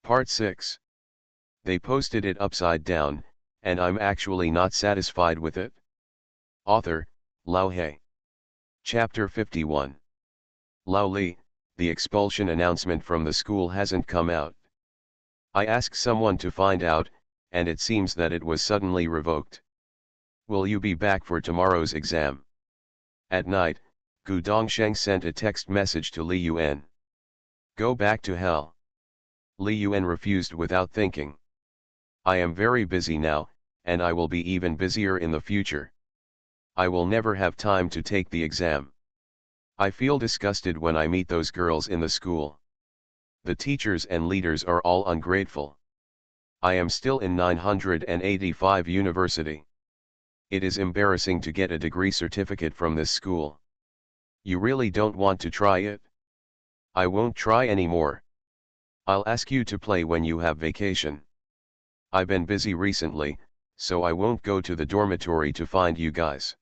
Part 6. They posted it upside down, and I'm actually not satisfied with it. Author, Lao He. Chapter 51. Lao Li, the expulsion announcement from the school hasn't come out. I asked someone to find out, and it seems that it was suddenly revoked. Will you be back for tomorrow's exam? At night, Gu Dongsheng sent a text message to Li Yuan. Go back to hell. Li Yuan refused without thinking. I am very busy now, and I will be even busier in the future. I will never have time to take the exam. I feel disgusted when I meet those girls in the school. The teachers and leaders are all ungrateful. I am still in 985 University. It is embarrassing to get a degree certificate from this school. You really don't want to try it? I won't try anymore. I'll ask you to play when you have vacation. I've been busy recently, so I won't go to the dormitory to find you guys.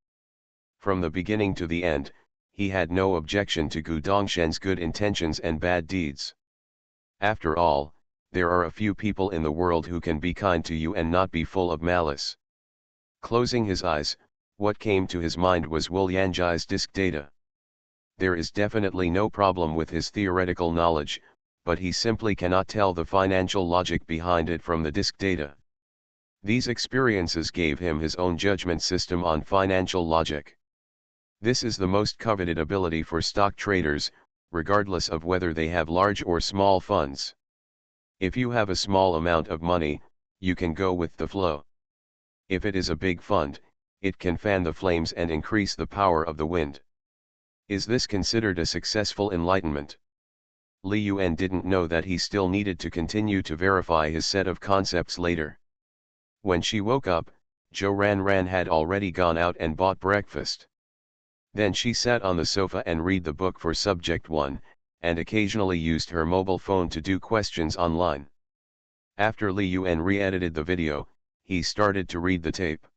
From the beginning to the end, he had no objection to Gu Dongshen's good intentions and bad deeds. After all, there are a few people in the world who can be kind to you and not be full of malice. Closing his eyes, what came to his mind was Wu Yanjai's disk data. There is definitely no problem with his theoretical knowledge, but he simply cannot tell the financial logic behind it from the disk data. These experiences gave him his own judgment system on financial logic. This is the most coveted ability for stock traders, regardless of whether they have large or small funds. If you have a small amount of money, you can go with the flow. If it is a big fund, it can fan the flames and increase the power of the wind. Is this considered a successful enlightenment? Li Yuan didn't know that he still needed to continue to verify his set of concepts later. When she woke up, Zhou Ranran had already gone out and bought breakfast. Then she sat on the sofa and read the book for Subject 1, and occasionally used her mobile phone to do questions online. After Li Yuan re-edited the video, he started to read the tape.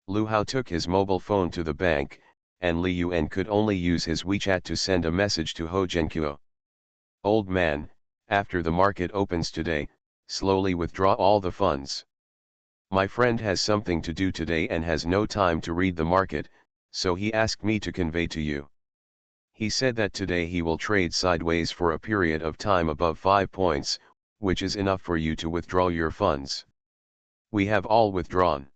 Lu Hao took his mobile phone to the bank, and Li Yuan could only use his WeChat to send a message to Ho Zhenkuo. Old man, after the market opens today, slowly withdraw all the funds. My friend has something to do today and has no time to read the market, so he asked me to convey to you. He said that today he will trade sideways for a period of time above 5 points, which is enough for you to withdraw your funds. We have all withdrawn.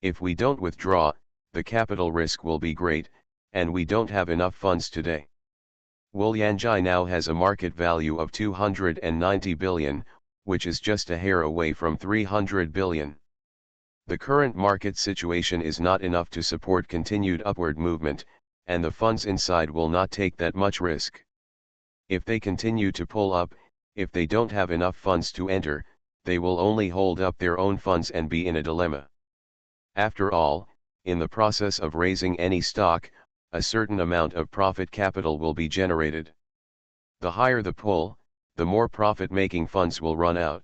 If we don't withdraw, the capital risk will be great, and we don't have enough funds today. Wu Yanjai now has a market value of 290 billion, which is just a hair away from 300 billion. The current market situation is not enough to support continued upward movement, and the funds inside will not take that much risk. If they continue to pull up, if they don't have enough funds to enter, they will only hold up their own funds and be in a dilemma. After all, in the process of raising any stock, a certain amount of profit capital will be generated. The higher the pull, the more profit-making funds will run out.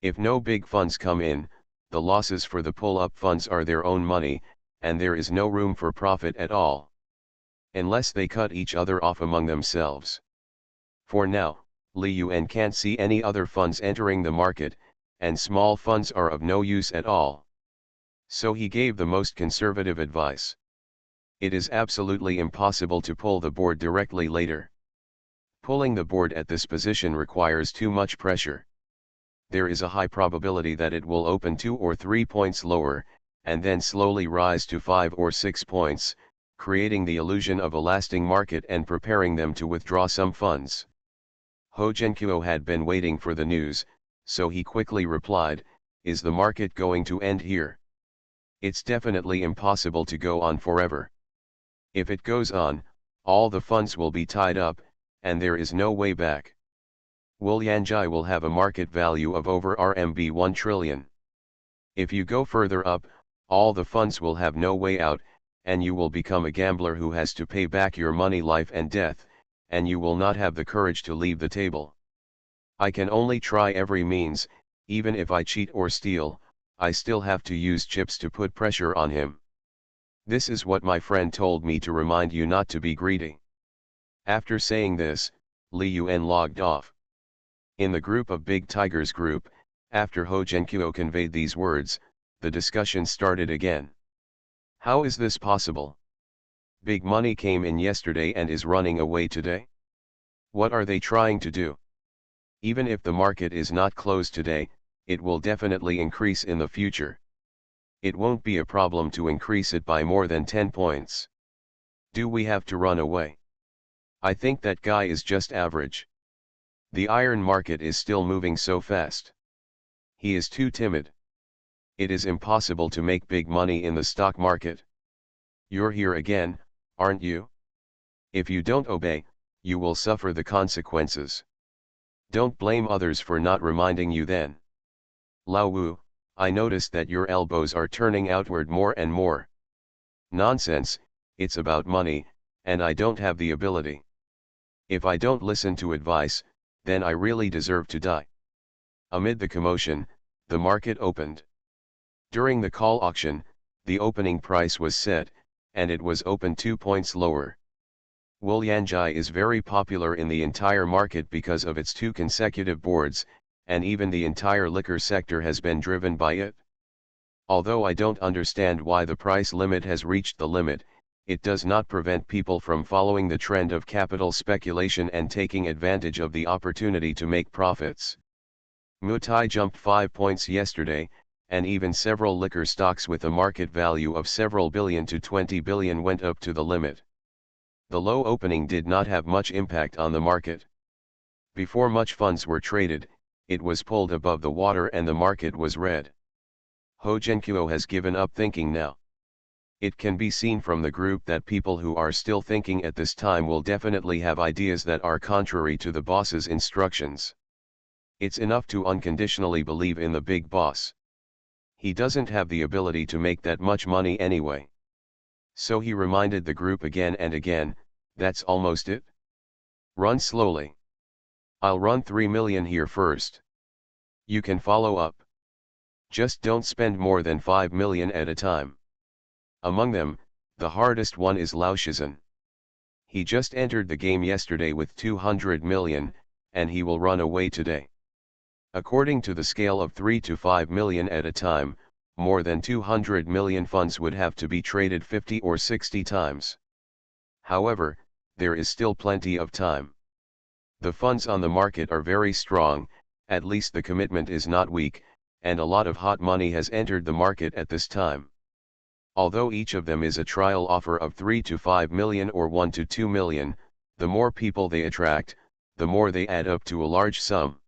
If no big funds come in, the losses for the pull-up funds are their own money, and there is no room for profit at all. Unless they cut each other off among themselves. For now, Li Yuan can't see any other funds entering the market, and small funds are of no use at all. So he gave the most conservative advice. It is absolutely impossible to pull the board directly later. Pulling the board at this position requires too much pressure. There is a high probability that it will open 2 or 3 points lower, and then slowly rise to 5 or 6 points, creating the illusion of a lasting market and preparing them to withdraw some funds. Ho Zhenkuo had been waiting for the news, so he quickly replied, "Is the market going to end here? It's definitely impossible to go on forever. If it goes on, all the funds will be tied up, and there is no way back. Wu Yanjai will have a market value of over RMB 1 trillion. If you go further up, all the funds will have no way out, and you will become a gambler who has to pay back your money life and death, and you will not have the courage to leave the table. I can only try every means, even if I cheat or steal, I still have to use chips to put pressure on him. This is what my friend told me to remind you not to be greedy." After saying this, Li Yuan logged off. In the group of Big Tigers group, after Ho Genkuo conveyed these words, the discussion started again. How is this possible? Big money came in yesterday and is running away today? What are they trying to do? Even if the market is not closed today, it will definitely increase in the future. It won't be a problem to increase it by more than 10 points. Do we have to run away? I think that guy is just average. The iron market is still moving so fast. He is too timid. It is impossible to make big money in the stock market. You're here again, aren't you? If you don't obey, you will suffer the consequences. Don't blame others for not reminding you then. Lao Wu, I noticed that your elbows are turning outward more and more. Nonsense, it's about money, and I don't have the ability. If I don't listen to advice, then I really deserve to die. Amid the commotion, the market opened. During the call auction, the opening price was set, and it was opened 2 points lower. Wolyanjai is very popular in the entire market because of its 2 consecutive boards, and even the entire liquor sector has been driven by it. Although I don't understand why the price limit has reached the limit, it does not prevent people from following the trend of capital speculation and taking advantage of the opportunity to make profits. Mutai jumped 5 points yesterday, and even several liquor stocks with a market value of several billion to 20 billion went up to the limit. The low opening did not have much impact on the market. Before much funds were traded, it was pulled above the water and the market was red. Ho Genkuo has given up thinking now. It can be seen from the group that people who are still thinking at this time will definitely have ideas that are contrary to the boss's instructions. It's enough to unconditionally believe in the big boss. He doesn't have the ability to make that much money anyway. So he reminded the group again and again, that's almost it. Run slowly. I'll run 3 million here first. You can follow up. Just don't spend more than 5 million at a time. Among them, the hardest one is Lao Shizhen. He just entered the game yesterday with 200 million, and he will run away today. According to the scale of 3 to 5 million at a time, more than 200 million funds would have to be traded 50 or 60 times. However, there is still plenty of time. The funds on the market are very strong, at least the commitment is not weak, and a lot of hot money has entered the market at this time. Although each of them is a trial offer of 3 to 5 million or 1 to 2 million, the more people they attract, the more they add up to a large sum.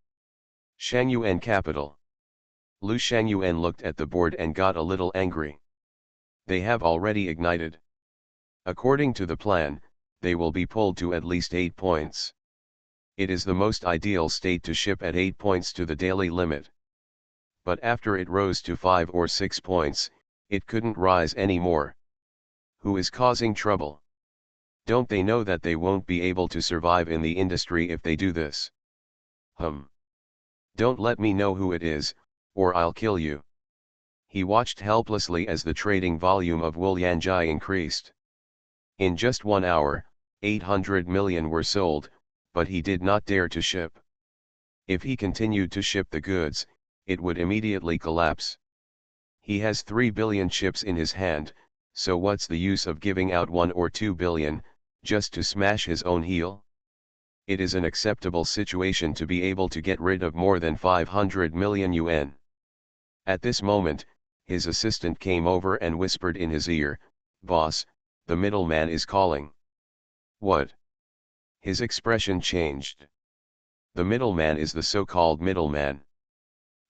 Shangyuan Capital. Lu Shangyuan looked at the board and got a little angry. They have already ignited. According to the plan, they will be pulled to at least 8 points. It is the most ideal state to ship at 8 points to the daily limit. But after it rose to 5 or 6 points, it couldn't rise anymore. Who is causing trouble? Don't they know that they won't be able to survive in the industry if they do this? Don't let me know who it is, or I'll kill you. He watched helplessly as the trading volume of Wolyanjai increased. In just 1 hour, 800 million were sold, but he did not dare to ship. If he continued to ship the goods, it would immediately collapse. He has 3 billion chips in his hand, so what's the use of giving out 1 or 2 billion, just to smash his own heel? It is an acceptable situation to be able to get rid of more than 500 million yuan. At this moment, his assistant came over and whispered in his ear, "Boss, the middleman is calling." What? His expression changed. The middleman is the so-called middleman.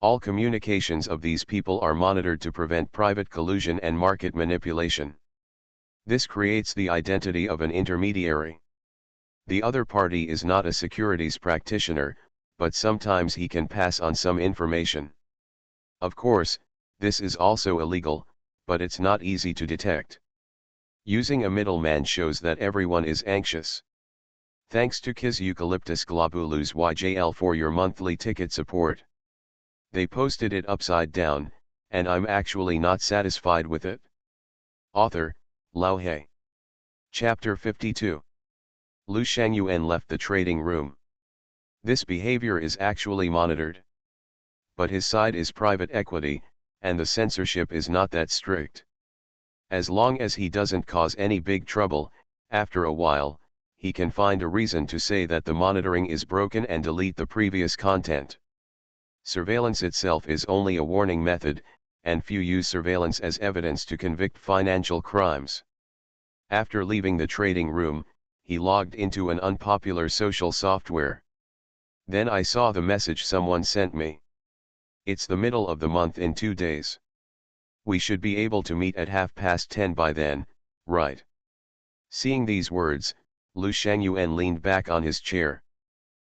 All communications of these people are monitored to prevent private collusion and market manipulation. This creates the identity of an intermediary. The other party is not a securities practitioner, but sometimes he can pass on some information. Of course, this is also illegal, but it's not easy to detect. Using a middleman shows that everyone is anxious. Thanks to Kiz Eucalyptus Globulus YJL for your monthly ticket support. They posted it upside down, and I'm actually not satisfied with it. Author, Lao He. Chapter 52. Lu Shangyuan left the trading room. This behavior is actually monitored. But his side is private equity, and the censorship is not that strict. As long as he doesn't cause any big trouble, after a while, he can find a reason to say that the monitoring is broken and delete the previous content. Surveillance itself is only a warning method, and few use surveillance as evidence to convict financial crimes. After leaving the trading room, he logged into an unpopular social software. Then I saw the message someone sent me. It's the middle of the month in 2 days. We should be able to meet at 10:30 by then, right? Seeing these words, Lu Shangyuan leaned back on his chair.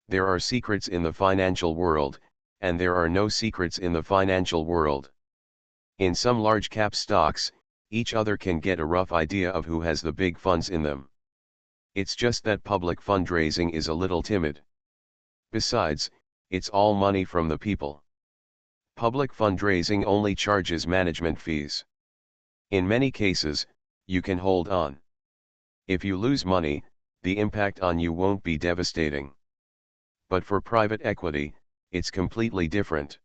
There are secrets in the financial world, and there are no secrets in the financial world. In some large cap stocks, each other can get a rough idea of who has the big funds in them. It's just that public fundraising is a little timid. Besides, it's all money from the people. Public fundraising only charges management fees. In many cases, you can hold on. If you lose money, the impact on you won't be devastating. But for private equity, it's completely different.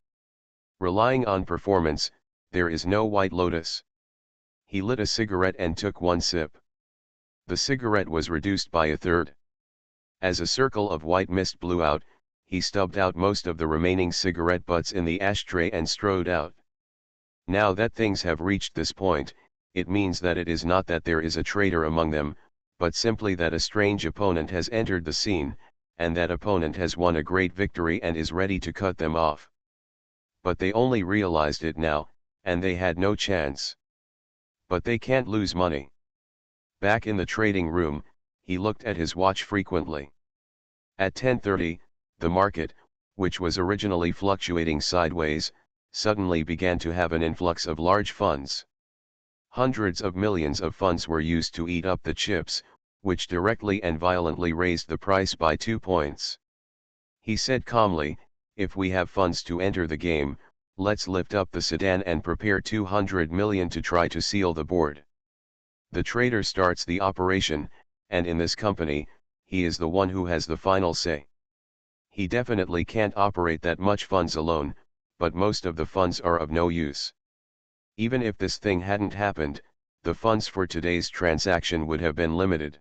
Relying on performance, there is no white lotus. He lit a cigarette and took one sip. The cigarette was reduced by a third. As a circle of white mist blew out, he stubbed out most of the remaining cigarette butts in the ashtray and strode out. Now that things have reached this point, it means that it is not that there is a traitor among them, but simply that a strange opponent has entered the scene, and that opponent has won a great victory and is ready to cut them off. But they only realized it now, and they had no chance. But they can't lose money. Back in the trading room, he looked at his watch frequently. At 10:30, the market, which was originally fluctuating sideways, suddenly began to have an influx of large funds. Hundreds of millions of funds were used to eat up the chips, which directly and violently raised the price by 2 points. He said calmly, "If we have funds to enter the game, let's lift up the sedan and prepare 200 million to try to seal the board." The trader starts the operation, and in this company, he is the one who has the final say. He definitely can't operate that much funds alone, but most of the funds are of no use. Even if this thing hadn't happened, the funds for today's transaction would have been limited.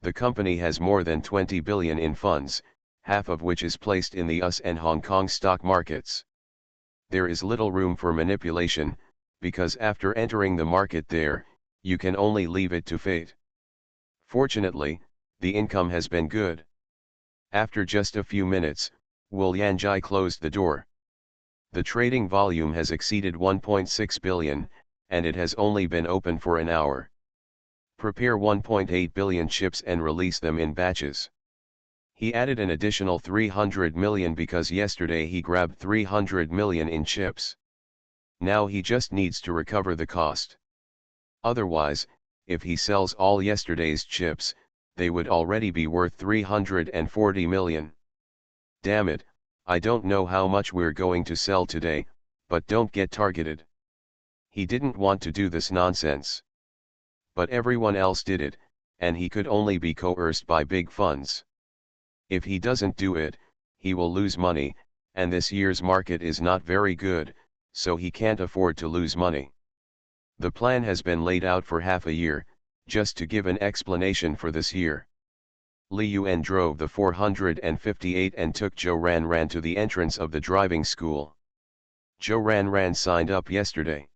The company has more than 20 billion in funds, half of which is placed in the US and Hong Kong stock markets. There is little room for manipulation, because after entering the market there, you can only leave it to fate. Fortunately, the income has been good. After just a few minutes, Wu Yanjai closed the door. The trading volume has exceeded 1.6 billion, and it has only been open for an hour. Prepare 1.8 billion chips and release them in batches. He added an additional 300 million because yesterday he grabbed 300 million in chips. Now he just needs to recover the cost. Otherwise, if he sells all yesterday's chips, they would already be worth 340 million. Damn it, I don't know how much we're going to sell today, but don't get targeted. He didn't want to do this nonsense. But everyone else did it, and he could only be coerced by big funds. If he doesn't do it, he will lose money, and this year's market is not very good, so he can't afford to lose money. The plan has been laid out for half a year, just to give an explanation for this year. Li Yuan drove the 458 and took Zhou Ranran to the entrance of the driving school. Zhou Ranran signed up yesterday.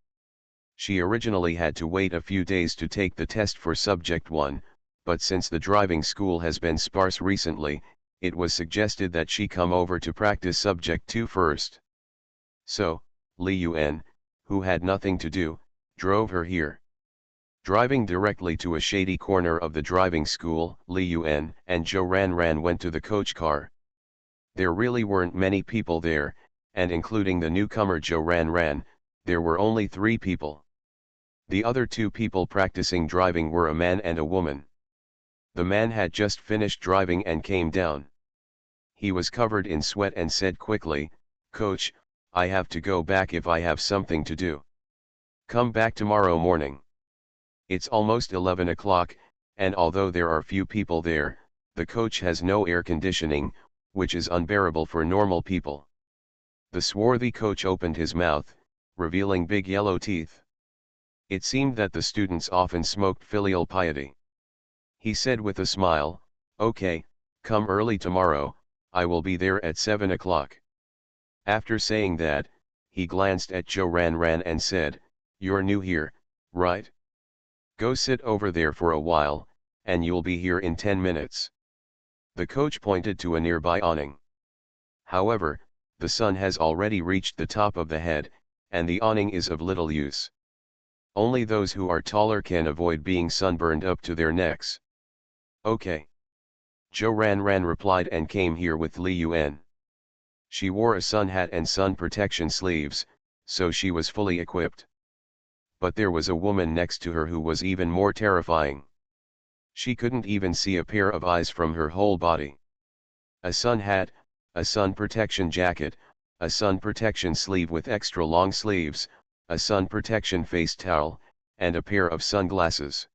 She originally had to wait a few days to take the test for Subject 1, but since the driving school has been sparse recently, it was suggested that she come over to practice Subject 2 first. So, Li Yuan, who had nothing to do, drove her here. Driving directly to a shady corner of the driving school, Li Yuan and Zhou Ranran went to the coach car. There really weren't many people there, and including the newcomer Zhou Ranran, there were only 3 people. The other 2 people practicing driving were a man and a woman. The man had just finished driving and came down. He was covered in sweat and said quickly, "Coach, I have to go back if I have something to do. Come back tomorrow morning." It's almost 11 o'clock, and although there are few people there, the coach has no air conditioning, which is unbearable for normal people. The swarthy coach opened his mouth, revealing big yellow teeth. It seemed that the students often smoked filial piety. He said with a smile, "Okay, come early tomorrow, I will be there at 7 o'clock. After saying that, he glanced at Joe Ran and said, "You're new here, right? Go sit over there for a while, and you'll be here in 10 minutes. The coach pointed to a nearby awning. However, the sun has already reached the top of the head, and the awning is of little use. Only those who are taller can avoid being sunburned up to their necks." "Okay." Joe Ran replied and came here with Li Yuan. She wore a sun hat and sun protection sleeves, so she was fully equipped. But there was a woman next to her who was even more terrifying. She couldn't even see a pair of eyes from her whole body. A sun hat, a sun protection jacket, a sun protection sleeve with extra long sleeves, a sun protection face towel, and a pair of sunglasses.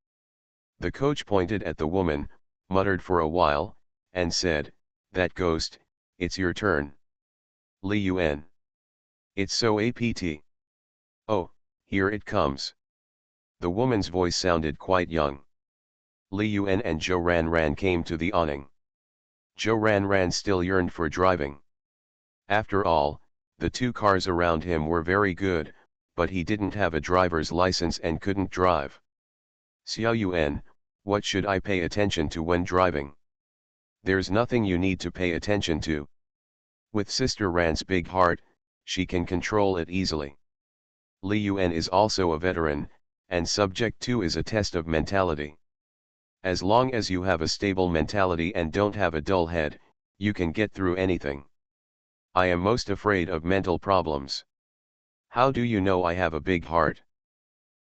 The coach pointed at the woman, muttered for a while, and said, "That ghost, it's your turn. Li Yuan. It's so apt. Oh, here it comes." The woman's voice sounded quite young. Li Yuan and Joe Ran came to the awning. Joe Ran still yearned for driving. After all, the two cars around him were very good, but he didn't have a driver's license and couldn't drive. "Xiao Yuan, what should I pay attention to when driving?" "There's nothing you need to pay attention to. With Sister Ran's big heart, she can control it easily. Li Yuan is also a veteran, and subject 2 is a test of mentality. As long as you have a stable mentality and don't have a dull head, you can get through anything. I am most afraid of mental problems." "How do you know I have a big heart?"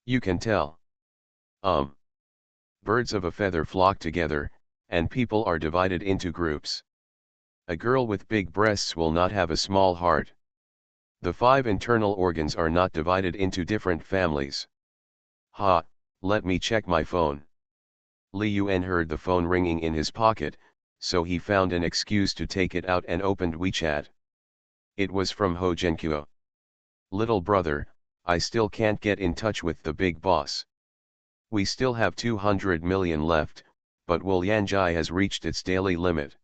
"You can tell. Birds of a feather flock together, and people are divided into groups. A girl with big breasts will not have a small heart. The 5 internal organs are not divided into different families." "Ha, let me check my phone." Li Yuan heard the phone ringing in his pocket, so he found an excuse to take it out and opened WeChat. It was from Ho Jianqiu. "Little brother, I still can't get in touch with the big boss. We still have 200 million left, but Wu Yanjai has reached its daily limit.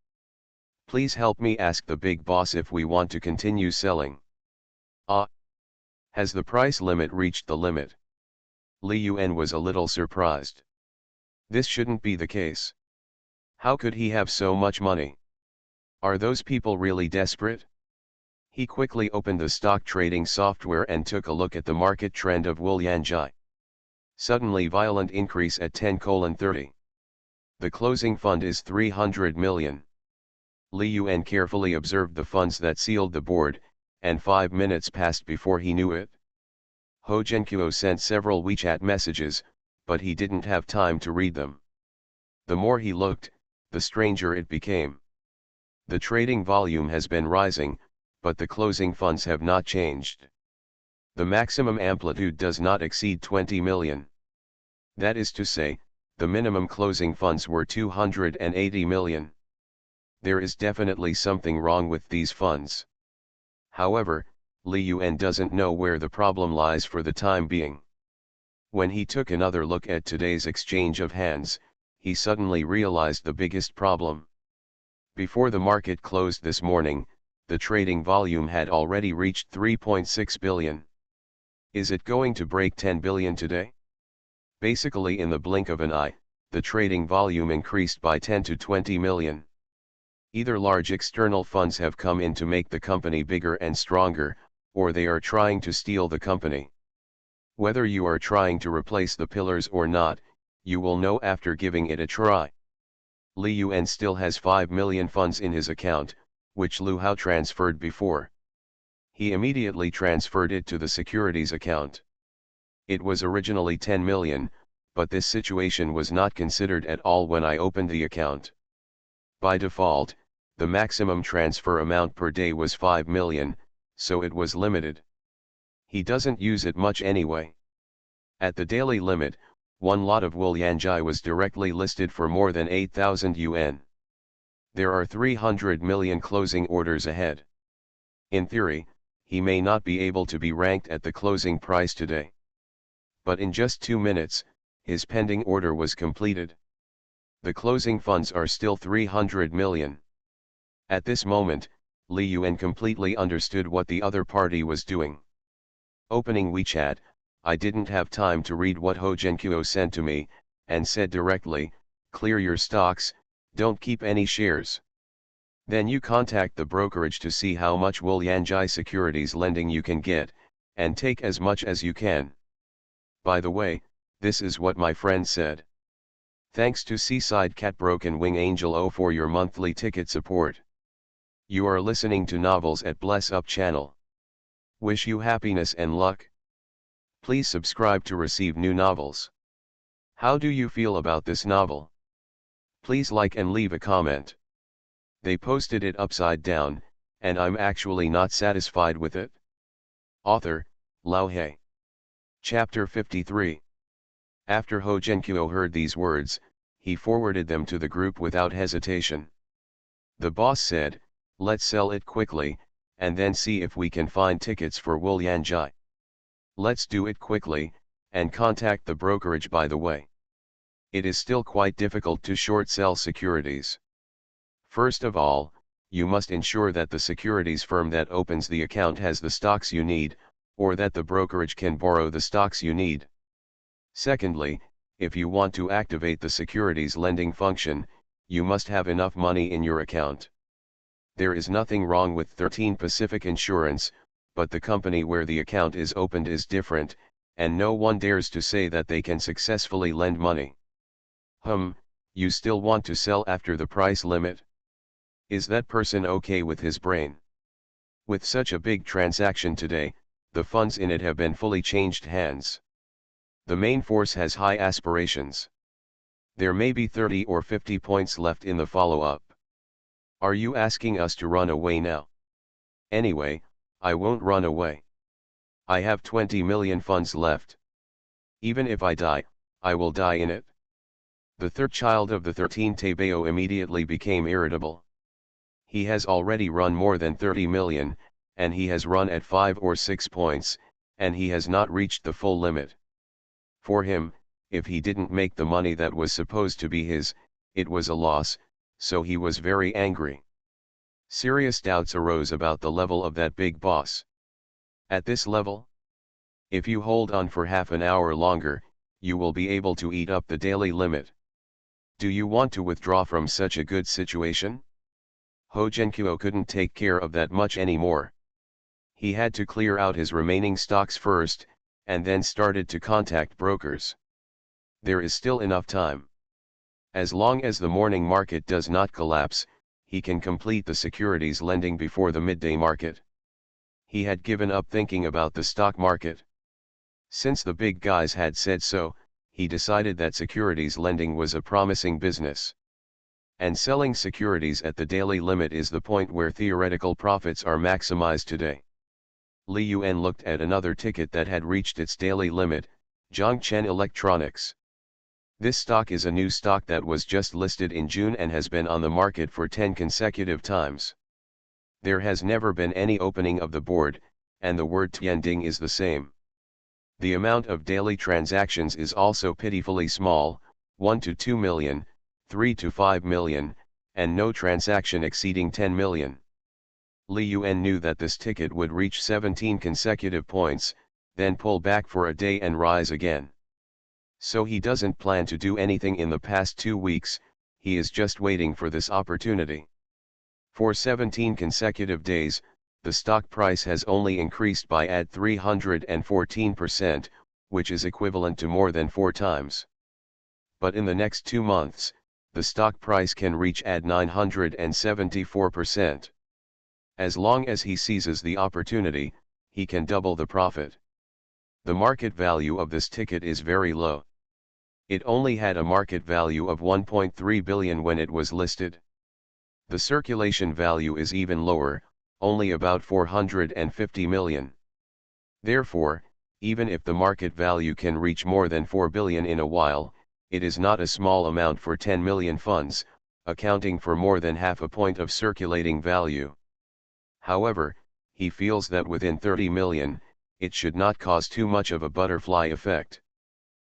Please help me ask the big boss if we want to continue selling." "Ah, has the price limit reached the limit?" Li Yuan was a little surprised. This shouldn't be the case. How could he have so much money? Are those people really desperate? He quickly opened the stock trading software and took a look at the market trend of Wu Yanjai. Suddenly violent increase at 10:30. The closing fund is 300 million. Li Yuan carefully observed the funds that sealed the board, and 5 minutes passed before he knew it. Ho Jianqiu sent several WeChat messages, but he didn't have time to read them. The more he looked, the stranger it became. The trading volume has been rising, but the closing funds have not changed. The maximum amplitude does not exceed 20 million. That is to say, the minimum closing funds were 280 million. There is definitely something wrong with these funds. However, Li Yuan doesn't know where the problem lies for the time being. When he took another look at today's exchange of hands, he suddenly realized the biggest problem. Before the market closed this morning, the trading volume had already reached 3.6 billion. Is it going to break 10 billion today? Basically, in the blink of an eye, the trading volume increased by 10 to 20 million. Either large external funds have come in to make the company bigger and stronger, or they are trying to steal the company. Whether you are trying to replace the pillars or not, you will know after giving it a try. Li Yuan still has 5 million funds in his account, which Lu Hao transferred before. He immediately transferred it to the securities account. It was originally 10 million, but this situation was not considered at all when I opened the account. By default, the maximum transfer amount per day was 5 million, so it was limited. He doesn't use it much anyway. At the daily limit, one lot of Wu Yanjai was directly listed for more than 8,000 yuan. There are 300 million closing orders ahead. In theory, he may not be able to be ranked at the closing price today. But in just 2 minutes, his pending order was completed. The closing funds are still 300 million. At this moment, Li Yuan completely understood what the other party was doing. Opening WeChat, I didn't have time to read what Ho Zhenqiu sent to me, and said directly, clear your stocks, don't keep any shares. Then you contact the brokerage to see how much Wolyanjai securities lending you can get, and take as much as you can. By the way, this is what my friend said. Thanks to Seaside Cat Broken Wing Angel O for your monthly ticket support. You are listening to Novels at Bless Up channel. Wish you happiness and luck. Please subscribe to receive new novels. How do you feel about this novel? Please like and leave a comment. They posted it upside down, and I'm actually not satisfied with it. Author, Lao He. Chapter 53. After Ho Zhenqiu heard these words, he forwarded them to the group without hesitation. The boss said, let's sell it quickly, and then see if we can find tickets for Wolyanjai. Let's do it quickly, and contact the brokerage by the way. It is still quite difficult to short sell securities. First of all, you must ensure that the securities firm that opens the account has the stocks you need, or that the brokerage can borrow the stocks you need. Secondly, if you want to activate the securities lending function, you must have enough money in your account. There is nothing wrong with 13 Pacific Insurance, but the company where the account is opened is different, and no one dares to say that they can successfully lend money. You still want to sell after the price limit? Is that person okay with his brain? With such a big transaction today, the funds in it have been fully changed hands. The main force has high aspirations. There may be 30 or 50 points left in the follow-up. Are you asking us to run away now? Anyway, I won't run away. I have 20 million funds left. Even if I die, I will die in it. The third child of the 13 Tebeo immediately became irritable. He has already run more than 30 million, and he has run at 5 or 6 points, and he has not reached the full limit. For him, if he didn't make the money that was supposed to be his, it was a loss, so he was very angry. Serious doubts arose about the level of that big boss. At this level? If you hold on for half an hour longer, you will be able to eat up the daily limit. Do you want to withdraw from such a good situation? Ho Zhenqiu couldn't take care of that much anymore. He had to clear out his remaining stocks first, and then started to contact brokers. There is still enough time. As long as the morning market does not collapse, he can complete the securities lending before the midday market. He had given up thinking about the stock market. Since the big guys had said so, he decided that securities lending was a promising business. And selling securities at the daily limit is the point where theoretical profits are maximized today. Li Yuan looked at another ticket that had reached its daily limit, Zhongchen Electronics. This stock is a new stock that was just listed in June and has been on the market for 10 consecutive times. There has never been any opening of the board, and the word Tianding is the same. The amount of daily transactions is also pitifully small, 1 to 2 million, 3 to 5 million, and no transaction exceeding 10 million. Li Yuan knew that this ticket would reach 17 consecutive points, then pull back for a day and rise again. So he doesn't plan to do anything in the past 2 weeks, he is just waiting for this opportunity. For 17 consecutive days, the stock price has only increased by at 314%, which is equivalent to more than 4 times. But in the next 2 months, the stock price can reach at 974%. As long as he seizes the opportunity, he can double the profit. The market value of this ticket is very low. It only had a market value of 1.3 billion when it was listed. The circulation value is even lower, only about 450 million. Therefore, even if the market value can reach more than 4 billion in a while, it is not a small amount for 10 million funds, accounting for more than half a point of circulating value. However, he feels that within 30 million, it should not cause too much of a butterfly effect.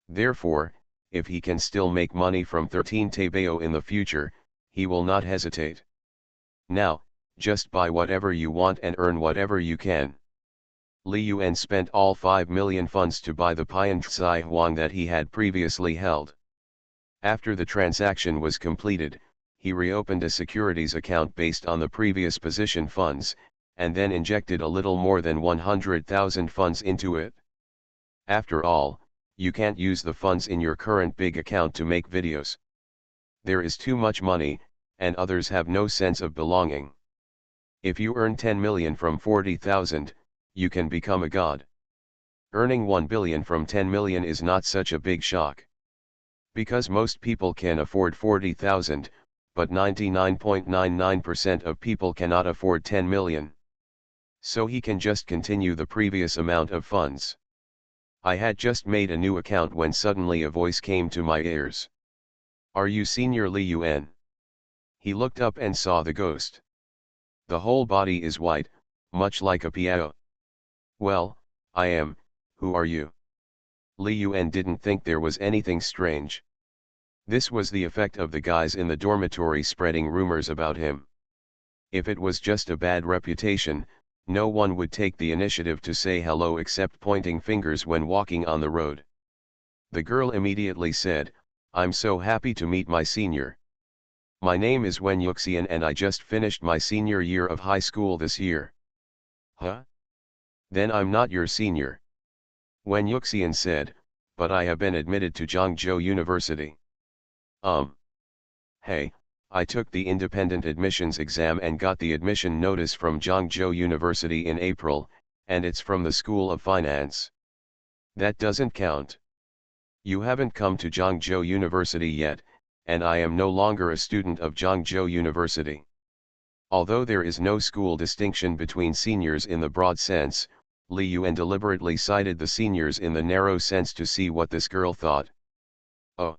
Therefore, if he can still make money from 13 Tebeo in the future, he will not hesitate. Now, just buy whatever you want and earn whatever you can. Li Yuan spent all 5 million funds to buy the Pianxi Huang that he had previously held. After the transaction was completed, he reopened a securities account based on the previous position funds, and then injected a little more than 100,000 funds into it. After all, you can't use the funds in your current big account to make videos. There is too much money, and others have no sense of belonging. If you earn 10 million from 40,000, you can become a god. Earning 1 billion from 10 million is not such a big shock. Because most people can afford 40,000, but 99.99% of people cannot afford 10 million. So he can just continue the previous amount of funds. I had just made a new account when suddenly a voice came to my ears. Are you Senior Li Yuan? He looked up and saw the ghost. The whole body is white, much like a piao. Well, I am. Who are you? Li Yuan didn't think there was anything strange. This was the effect of the guys in the dormitory spreading rumors about him. If it was just a bad reputation, no one would take the initiative to say hello except pointing fingers when walking on the road. The girl immediately said, I'm so happy to meet my senior. My name is Wen Yuxian and I just finished my senior year of high school this year. Huh? Then I'm not your senior. Wen Yuxian said, but I have been admitted to Zhangzhou University. Hey, I took the independent admissions exam and got the admission notice from Zhangzhou University in April, and it's from the School of Finance. That doesn't count. You haven't come to Zhangzhou University yet, and I am no longer a student of Zhangzhou University. Although there is no school distinction between seniors in the broad sense, Li Yuan deliberately cited the seniors in the narrow sense to see what this girl thought. Oh.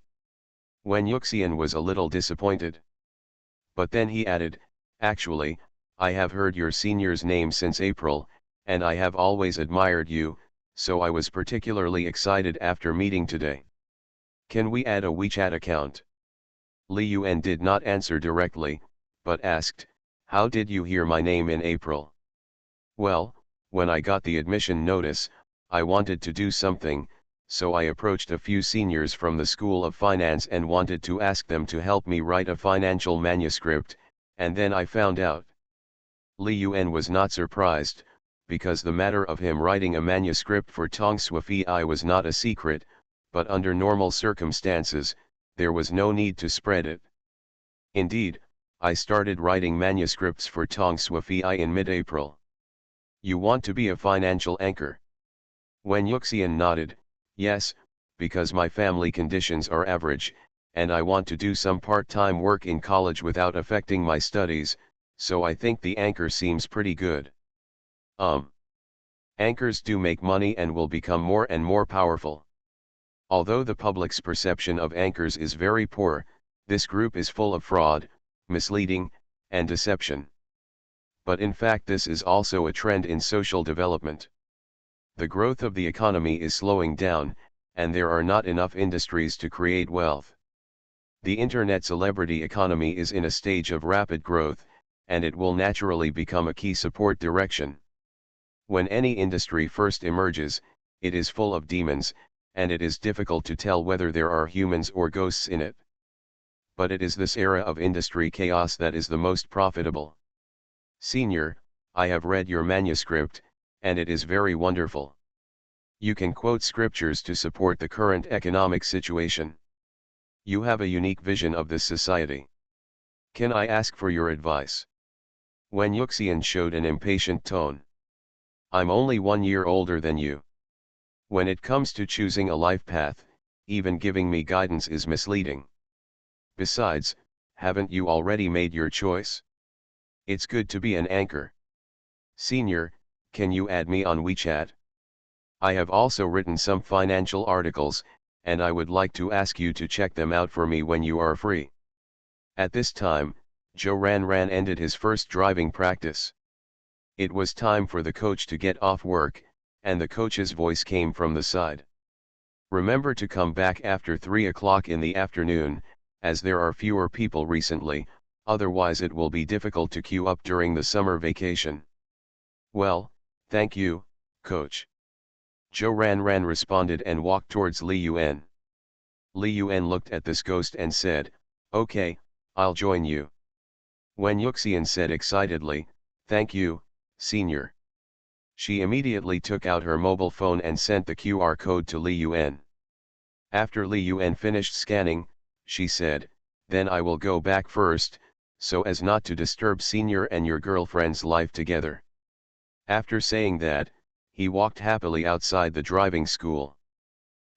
Wen Yuxian was a little disappointed. But then he added, actually, I have heard your senior's name since April, and I have always admired you, so I was particularly excited after meeting today. Can we add a WeChat account? Li Yuan did not answer directly, but asked, how did you hear my name in April? Well, when I got the admission notice, I wanted to do something, so I approached a few seniors from the School of Finance and wanted to ask them to help me write a financial manuscript, and then I found out. Li Yuan was not surprised, because the matter of him writing a manuscript for Tong Sui was not a secret, but under normal circumstances, there was no need to spread it. Indeed, I started writing manuscripts for Tong Sui in mid-April. You want to be a financial anchor? Wen Yuxian nodded, yes, because my family conditions are average, and I want to do some part-time work in college without affecting my studies, so I think the anchor seems pretty good. Anchors do make money and will become more and more powerful. Although the public's perception of anchors is very poor, this group is full of fraud, misleading, and deception. But in fact this is also a trend in social development. The growth of the economy is slowing down, and there are not enough industries to create wealth. The internet celebrity economy is in a stage of rapid growth, and it will naturally become a key support direction. When any industry first emerges, it is full of demons, and it is difficult to tell whether there are humans or ghosts in it. But it is this era of industry chaos that is the most profitable. Senior, I have read your manuscript, and it is very wonderful. You can quote scriptures to support the current economic situation. You have a unique vision of this society. Can I ask for your advice? Wen Yuxian showed an impatient tone. I'm only 1 year older than you. When it comes to choosing a life path, even giving me guidance is misleading. Besides, haven't you already made your choice? It's good to be an anchor. Senior, can you add me on WeChat? I have also written some financial articles, and I would like to ask you to check them out for me when you are free. At this time, Joe Ran ended his first driving practice. It was time for the coach to get off work, and the coach's voice came from the side. Remember to come back after 3 o'clock in the afternoon, as there are fewer people recently, otherwise it will be difficult to queue up during the summer vacation. Well, thank you, coach. Joe Ran responded and walked towards Li Yuan. Li Yuan looked at this ghost and said, "Okay, I'll join you." Wen Yuxian said excitedly, "Thank you, senior." She immediately took out her mobile phone and sent the QR code to Li Yuan. After Li Yuan finished scanning, she said, "Then I will go back first, so as not to disturb senior and your girlfriend's life together." After saying that, he walked happily outside the driving school.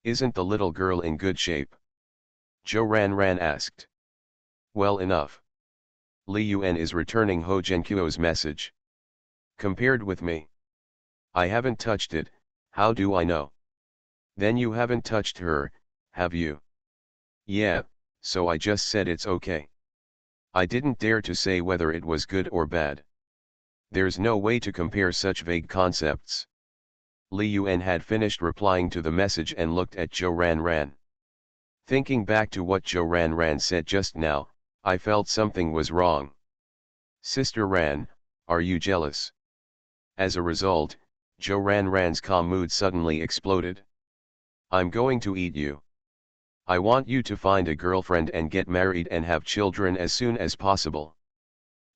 "Isn't the little girl in good shape?" Joe Ran asked. "Well enough. Li Yuan is returning Ho Zhenqiu's message. Compared with me, I haven't touched it, how do I know?" "Then you haven't touched her, have you?" "Yeah, so I just said it's okay. I didn't dare to say whether it was good or bad. There's no way to compare such vague concepts." Li Yuan had finished replying to the message and looked at Joe Ran. "Thinking back to what Joe Ran said just now, I felt something was wrong. Sister Ran, are you jealous?" As a result, Joe Ran's calm mood suddenly exploded. "I'm going to eat you. I want you to find a girlfriend and get married and have children as soon as possible.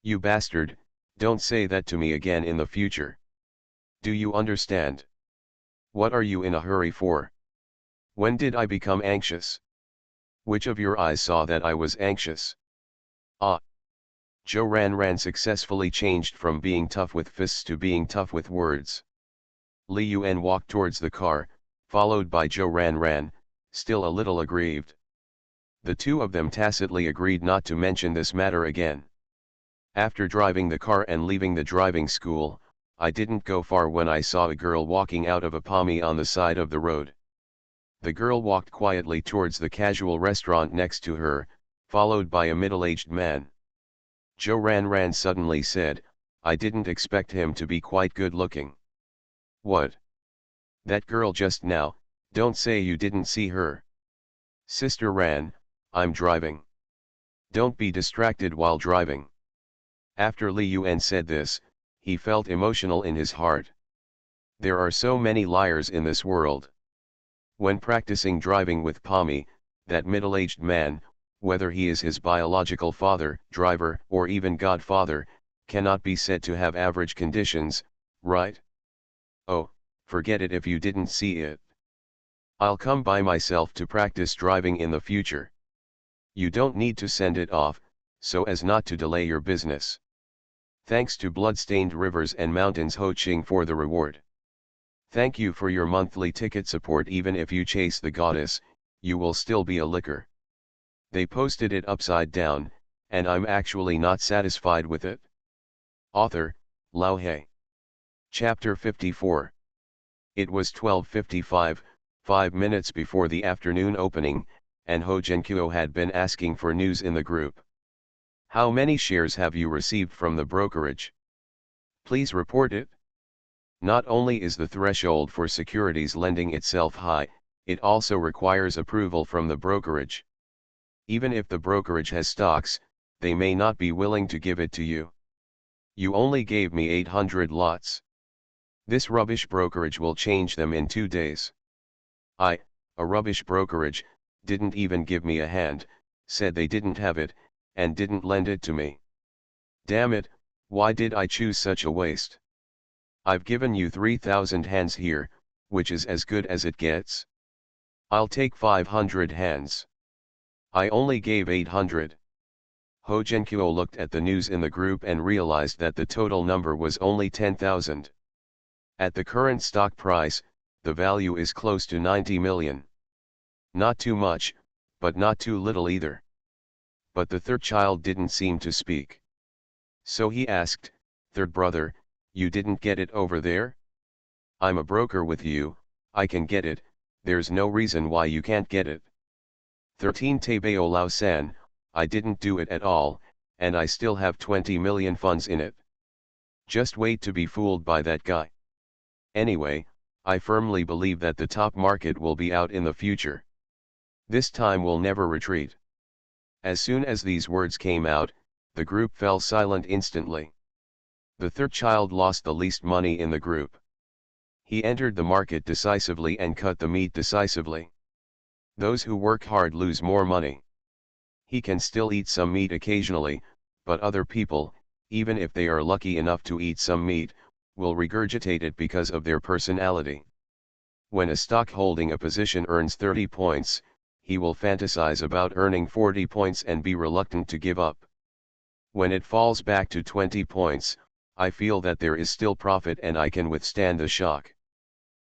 You bastard, don't say that to me again in the future. Do you understand? What are you in a hurry for? When did I become anxious? Which of your eyes saw that I was anxious?" Ah! Joe Ran successfully changed from being tough with fists to being tough with words. Li Yuan walked towards the car, followed by Joe Ran, still a little aggrieved. The two of them tacitly agreed not to mention this matter again. After driving the car and leaving the driving school, I didn't go far when I saw a girl walking out of a pommy on the side of the road. The girl walked quietly towards the casual restaurant next to her, followed by a middle-aged man. Joe Ran suddenly said, "I didn't expect him to be quite good-looking." "What? That girl just now, don't say you didn't see her." "Sister Ran, I'm driving. Don't be distracted while driving." After Li Yuan said this, he felt emotional in his heart. There are so many liars in this world. When practicing driving with Pommy, that middle-aged man, whether he is his biological father, driver, or even godfather, cannot be said to have average conditions, right? "Oh, forget it if you didn't see it. I'll come by myself to practice driving in the future. You don't need to send it off, so as not to delay your business. Thanks to blood-stained rivers and mountains Ho Ching for the reward. Thank you for your monthly ticket support. Even if you chase the goddess, you will still be a licker." They posted it upside down, and I'm actually not satisfied with it. Author, Lao He. Chapter 54. It was 12:55, 5 minutes before the afternoon opening, and Ho Zhenqiu had been asking for news in the group. "How many shares have you received from the brokerage? Please report it." Not only is the threshold for securities lending itself high, it also requires approval from the brokerage. Even if the brokerage has stocks, they may not be willing to give it to you. "You only gave me 800 lots. This rubbish brokerage will change them in 2 days. A rubbish brokerage, didn't even give me a hand, said they didn't have it, and didn't lend it to me. Damn it, why did I choose such a waste? I've given you 3,000 hands here, which is as good as it gets. I'll take 500 hands. I only gave 800. Ho Zhenqiu looked at the news in the group and realized that the total number was only 10,000. At the current stock price, the value is close to 90 million. Not too much, but not too little either. But the third child didn't seem to speak. So he asked, "Third brother, you didn't get it over there? I'm a broker with you, I can get it, there's no reason why you can't get it." 13 Tebeo Lao San, I didn't do it at all, and I still have 20 million funds in it. Just wait to be fooled by that guy. Anyway, I firmly believe that the top market will be out in the future. This time will never retreat." As soon as these words came out, the group fell silent instantly. The third child lost the least money in the group. He entered the market decisively and cut the meat decisively. Those who work hard lose more money. He can still eat some meat occasionally, but other people, even if they are lucky enough to eat some meat, will regurgitate it because of their personality. When a stock holding a position earns 30 points, he will fantasize about earning 40 points and be reluctant to give up. When it falls back to 20 points, I feel that there is still profit and I can withstand the shock.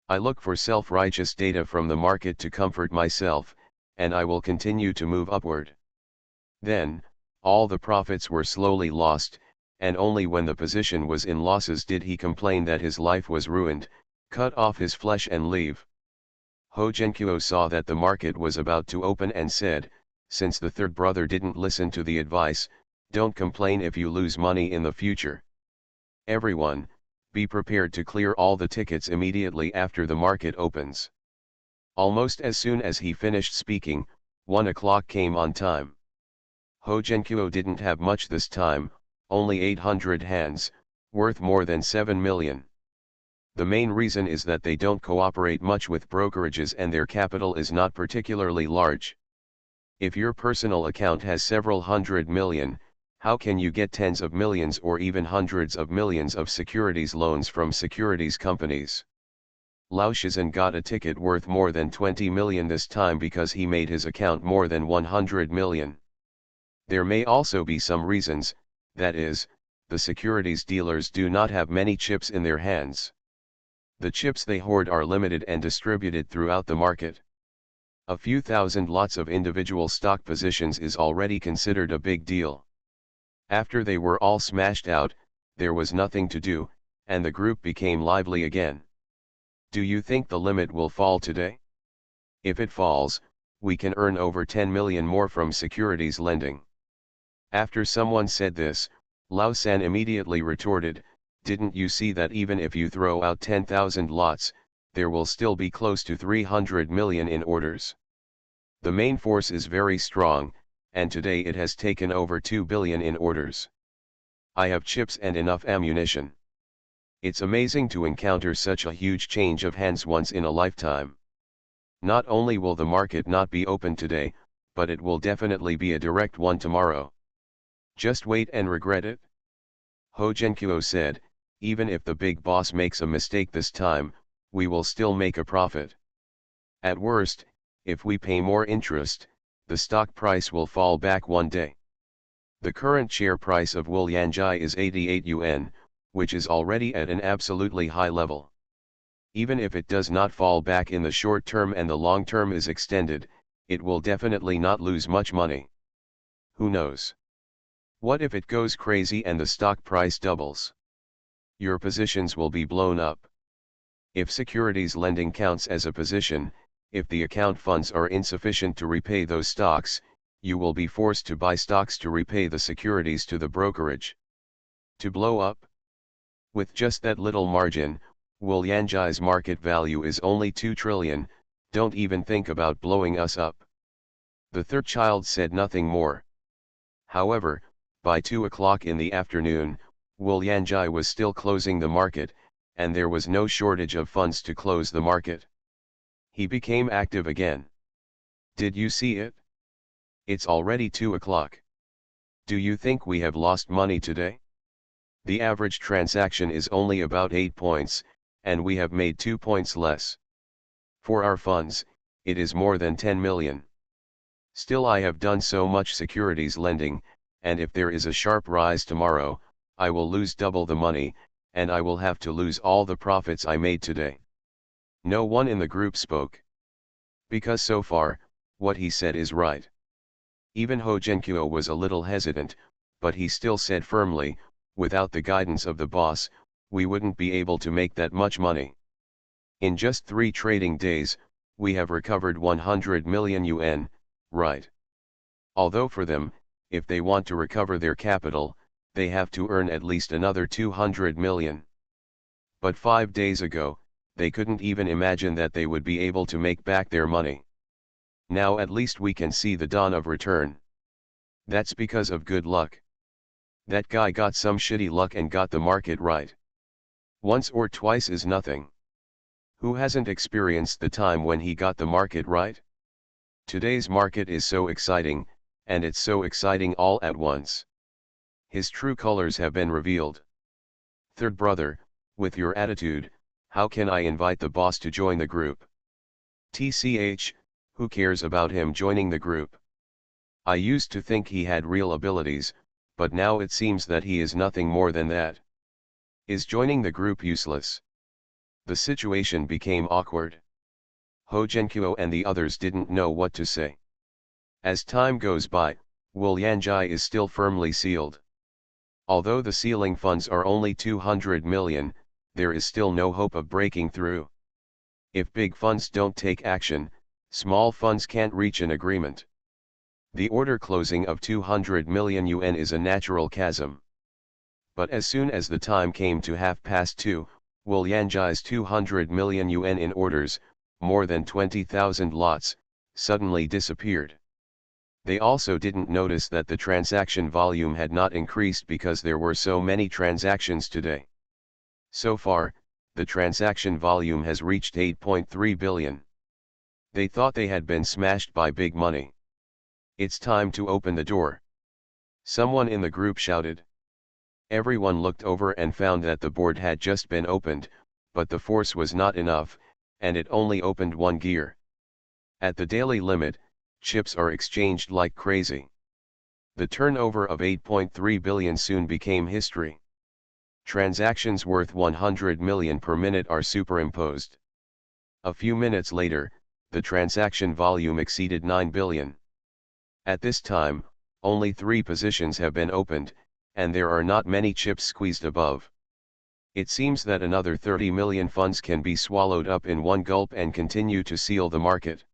I look for self-righteous data from the market to comfort myself, and I will continue to move upward. Then, all the profits were slowly lost, and only when the position was in losses did he complain that his life was ruined, cut off his flesh and leave. Ho Genkuo saw that the market was about to open and said, "Since the third brother didn't listen to the advice, don't complain if you lose money in the future. Everyone, be prepared to clear all the tickets immediately after the market opens." Almost as soon as he finished speaking, 1 o'clock came on time. Ho Genkuo didn't have much this time, only 800 hands, worth more than 7 million. The main reason is that they don't cooperate much with brokerages and their capital is not particularly large. If your personal account has several hundred million, how can you get tens of millions or even hundreds of millions of securities loans from securities companies? Lao Shizhen got a ticket worth more than 20 million this time because he made his account more than 100 million. There may also be some reasons, that is, the securities dealers do not have many chips in their hands. The chips they hoard are limited and distributed throughout the market. A few thousand lots of individual stock positions is already considered a big deal. After they were all smashed out, there was nothing to do, and the group became lively again. Do you think the limit will fall today? If it falls, we can earn over 10 million more from securities lending. After someone said this, Lao San immediately retorted, "Didn't you see that even if you throw out 10,000 lots, there will still be close to 300 million in orders? The main force is very strong, and today it has taken over 2 billion in orders. I have chips and enough ammunition. It's amazing to encounter such a huge change of hands once in a lifetime. Not only will the market not be open today, but it will definitely be a direct one tomorrow. Just wait and regret it." Ho Genkuo said, "Even if the big boss makes a mistake this time, we will still make a profit. At worst, if we pay more interest, the stock price will fall back one day. The current share price of Wulianjai is 88 yuan, which is already at an absolutely high level. Even if it does not fall back in the short term and the long term is extended, it will definitely not lose much money. Who knows? What if it goes crazy and the stock price doubles? Your positions will be blown up. If securities lending counts as a position, if the account funds are insufficient to repay those stocks, you will be forced to buy stocks to repay the securities to the brokerage. To blow up? With just that little margin, Wulianjai's market value is only 2 trillion, don't even think about blowing us up." The third child said nothing more. However, by 2 o'clock in the afternoon, Wulianjai was still closing the market, and there was no shortage of funds to close the market. He became active again. "Did you see it? It's already 2 o'clock. Do you think we have lost money today? The average transaction is only about 8 points, and we have made 2 points less. For our funds, it is more than 10 million. Still, I have done so much securities lending, and if there is a sharp rise tomorrow, I will lose double the money, and I will have to lose all the profits I made today." No one in the group spoke. Because so far, what he said is right. Even Ho Genkuo was a little hesitant, but he still said firmly, "Without the guidance of the boss, we wouldn't be able to make that much money. In just 3 trading days, we have recovered 100 million yuan, right? Although for them, if they want to recover their capital, they have to earn at least another 200 million. But 5 days ago, they couldn't even imagine that they would be able to make back their money. Now at least we can see the dawn of return. That's because of good luck. That guy got some shitty luck and got the market right. Once or twice is nothing. Who hasn't experienced the time when he got the market right? Today's market is so exciting, and it's so exciting all at once. His true colors have been revealed. Third brother, with your attitude, how can I invite the boss to join the group? TCH, who cares about him joining the group? I used to think he had real abilities, but now it seems that he is nothing more than that. Is joining the group useless? The situation became awkward. Ho Genkuo and the others didn't know what to say. As time goes by, Wolyanjai is still firmly sealed. Although the sealing funds are only 200 million, there is still no hope of breaking through. If big funds don't take action, small funds can't reach an agreement. The order closing of 200 million yuan is a natural chasm. But as soon as the time came to 2:30, Wolyanjai's 200 million yuan in orders, more than 20,000 lots, suddenly disappeared. They also didn't notice that the transaction volume had not increased because there were so many transactions today. So far, the transaction volume has reached 8.3 billion. They thought they had been smashed by big money. It's time to open the door. Someone in the group shouted. Everyone looked over and found that the board had just been opened, but the force was not enough, and it only opened one gear. At the daily limit, chips are exchanged like crazy. The turnover of 8.3 billion soon became history. Transactions worth 100 million per minute are superimposed. A few minutes later, the transaction volume exceeded 9 billion. At this time, only 3 positions have been opened, and there are not many chips squeezed above. It seems that another 30 million funds can be swallowed up in one gulp and continue to seal the market.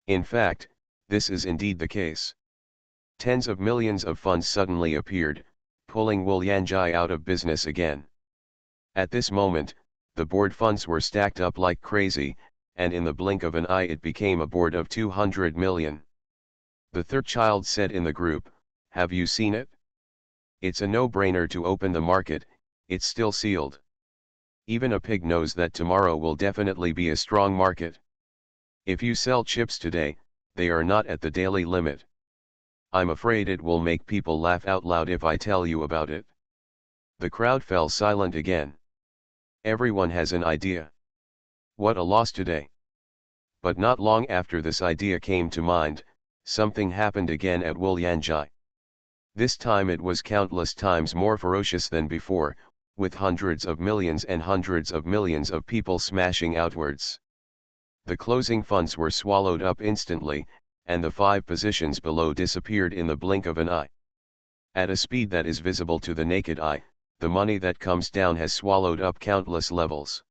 In fact, this is indeed the case. Tens of millions of funds suddenly appeared, pulling Wolyanjai out of business again. At this moment, the board funds were stacked up like crazy, and in the blink of an eye it became a board of 200 million. The third child said in the group, "Have you seen it? It's a no-brainer to open the market, it's still sealed. Even a pig knows that tomorrow will definitely be a strong market. If you sell chips today, they are not at the daily limit. I'm afraid it will make people laugh out loud if I tell you about it." The crowd fell silent again. Everyone has an idea. What a loss today. But not long after this idea came to mind, something happened again at Wolyanjai. This time it was countless times more ferocious than before, with hundreds of millions and hundreds of millions of people smashing outwards. The closing funds were swallowed up instantly, and the 5 positions below disappeared in the blink of an eye. At a speed that is visible to the naked eye, the money that comes down has swallowed up countless levels.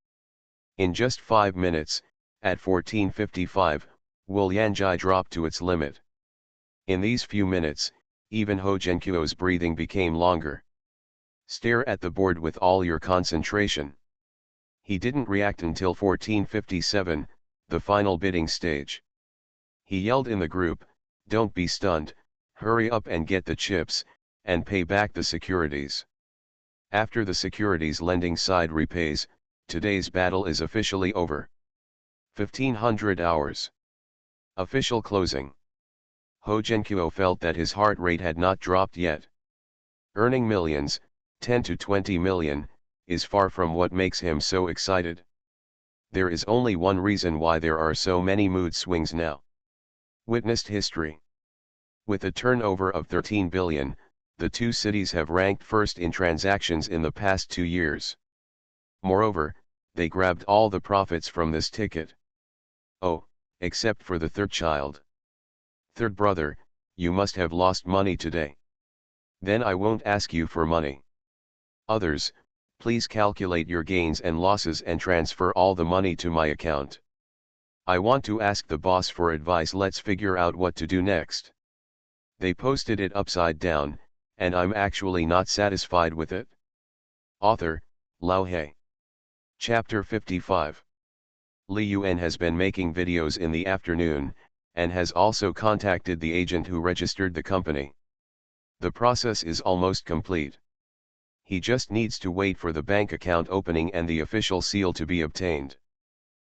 In just 5 minutes, at 14:55, Wolyanjai dropped to its limit. In these few minutes, even Ho Genkuo's breathing became longer. Stare at the board with all your concentration. He didn't react until 14:57, the final bidding stage. He yelled in the group, "Don't be stunned, hurry up and get the chips, and pay back the securities." After the securities lending side repays, today's battle is officially over. 1500 hours. Official closing. Ho Genkuo felt that his heart rate had not dropped yet. Earning millions, 10 to 20 million, is far from what makes him so excited. There is only one reason why there are so many mood swings now. Witnessed history. With a turnover of 13 billion, the 2 cities have ranked first in transactions in the past 2 years. Moreover, they grabbed all the profits from this ticket. Oh, except for the third child. Third brother, you must have lost money today. Then I won't ask you for money. Others, please calculate your gains and losses and transfer all the money to my account. I want to ask the boss for advice. Let's figure out what to do next. They posted it upside down, and I'm actually not satisfied with it. Author, Lao He. Chapter 55. Li Yuan has been making videos in the afternoon, and has also contacted the agent who registered the company. The process is almost complete. He just needs to wait for the bank account opening and the official seal to be obtained.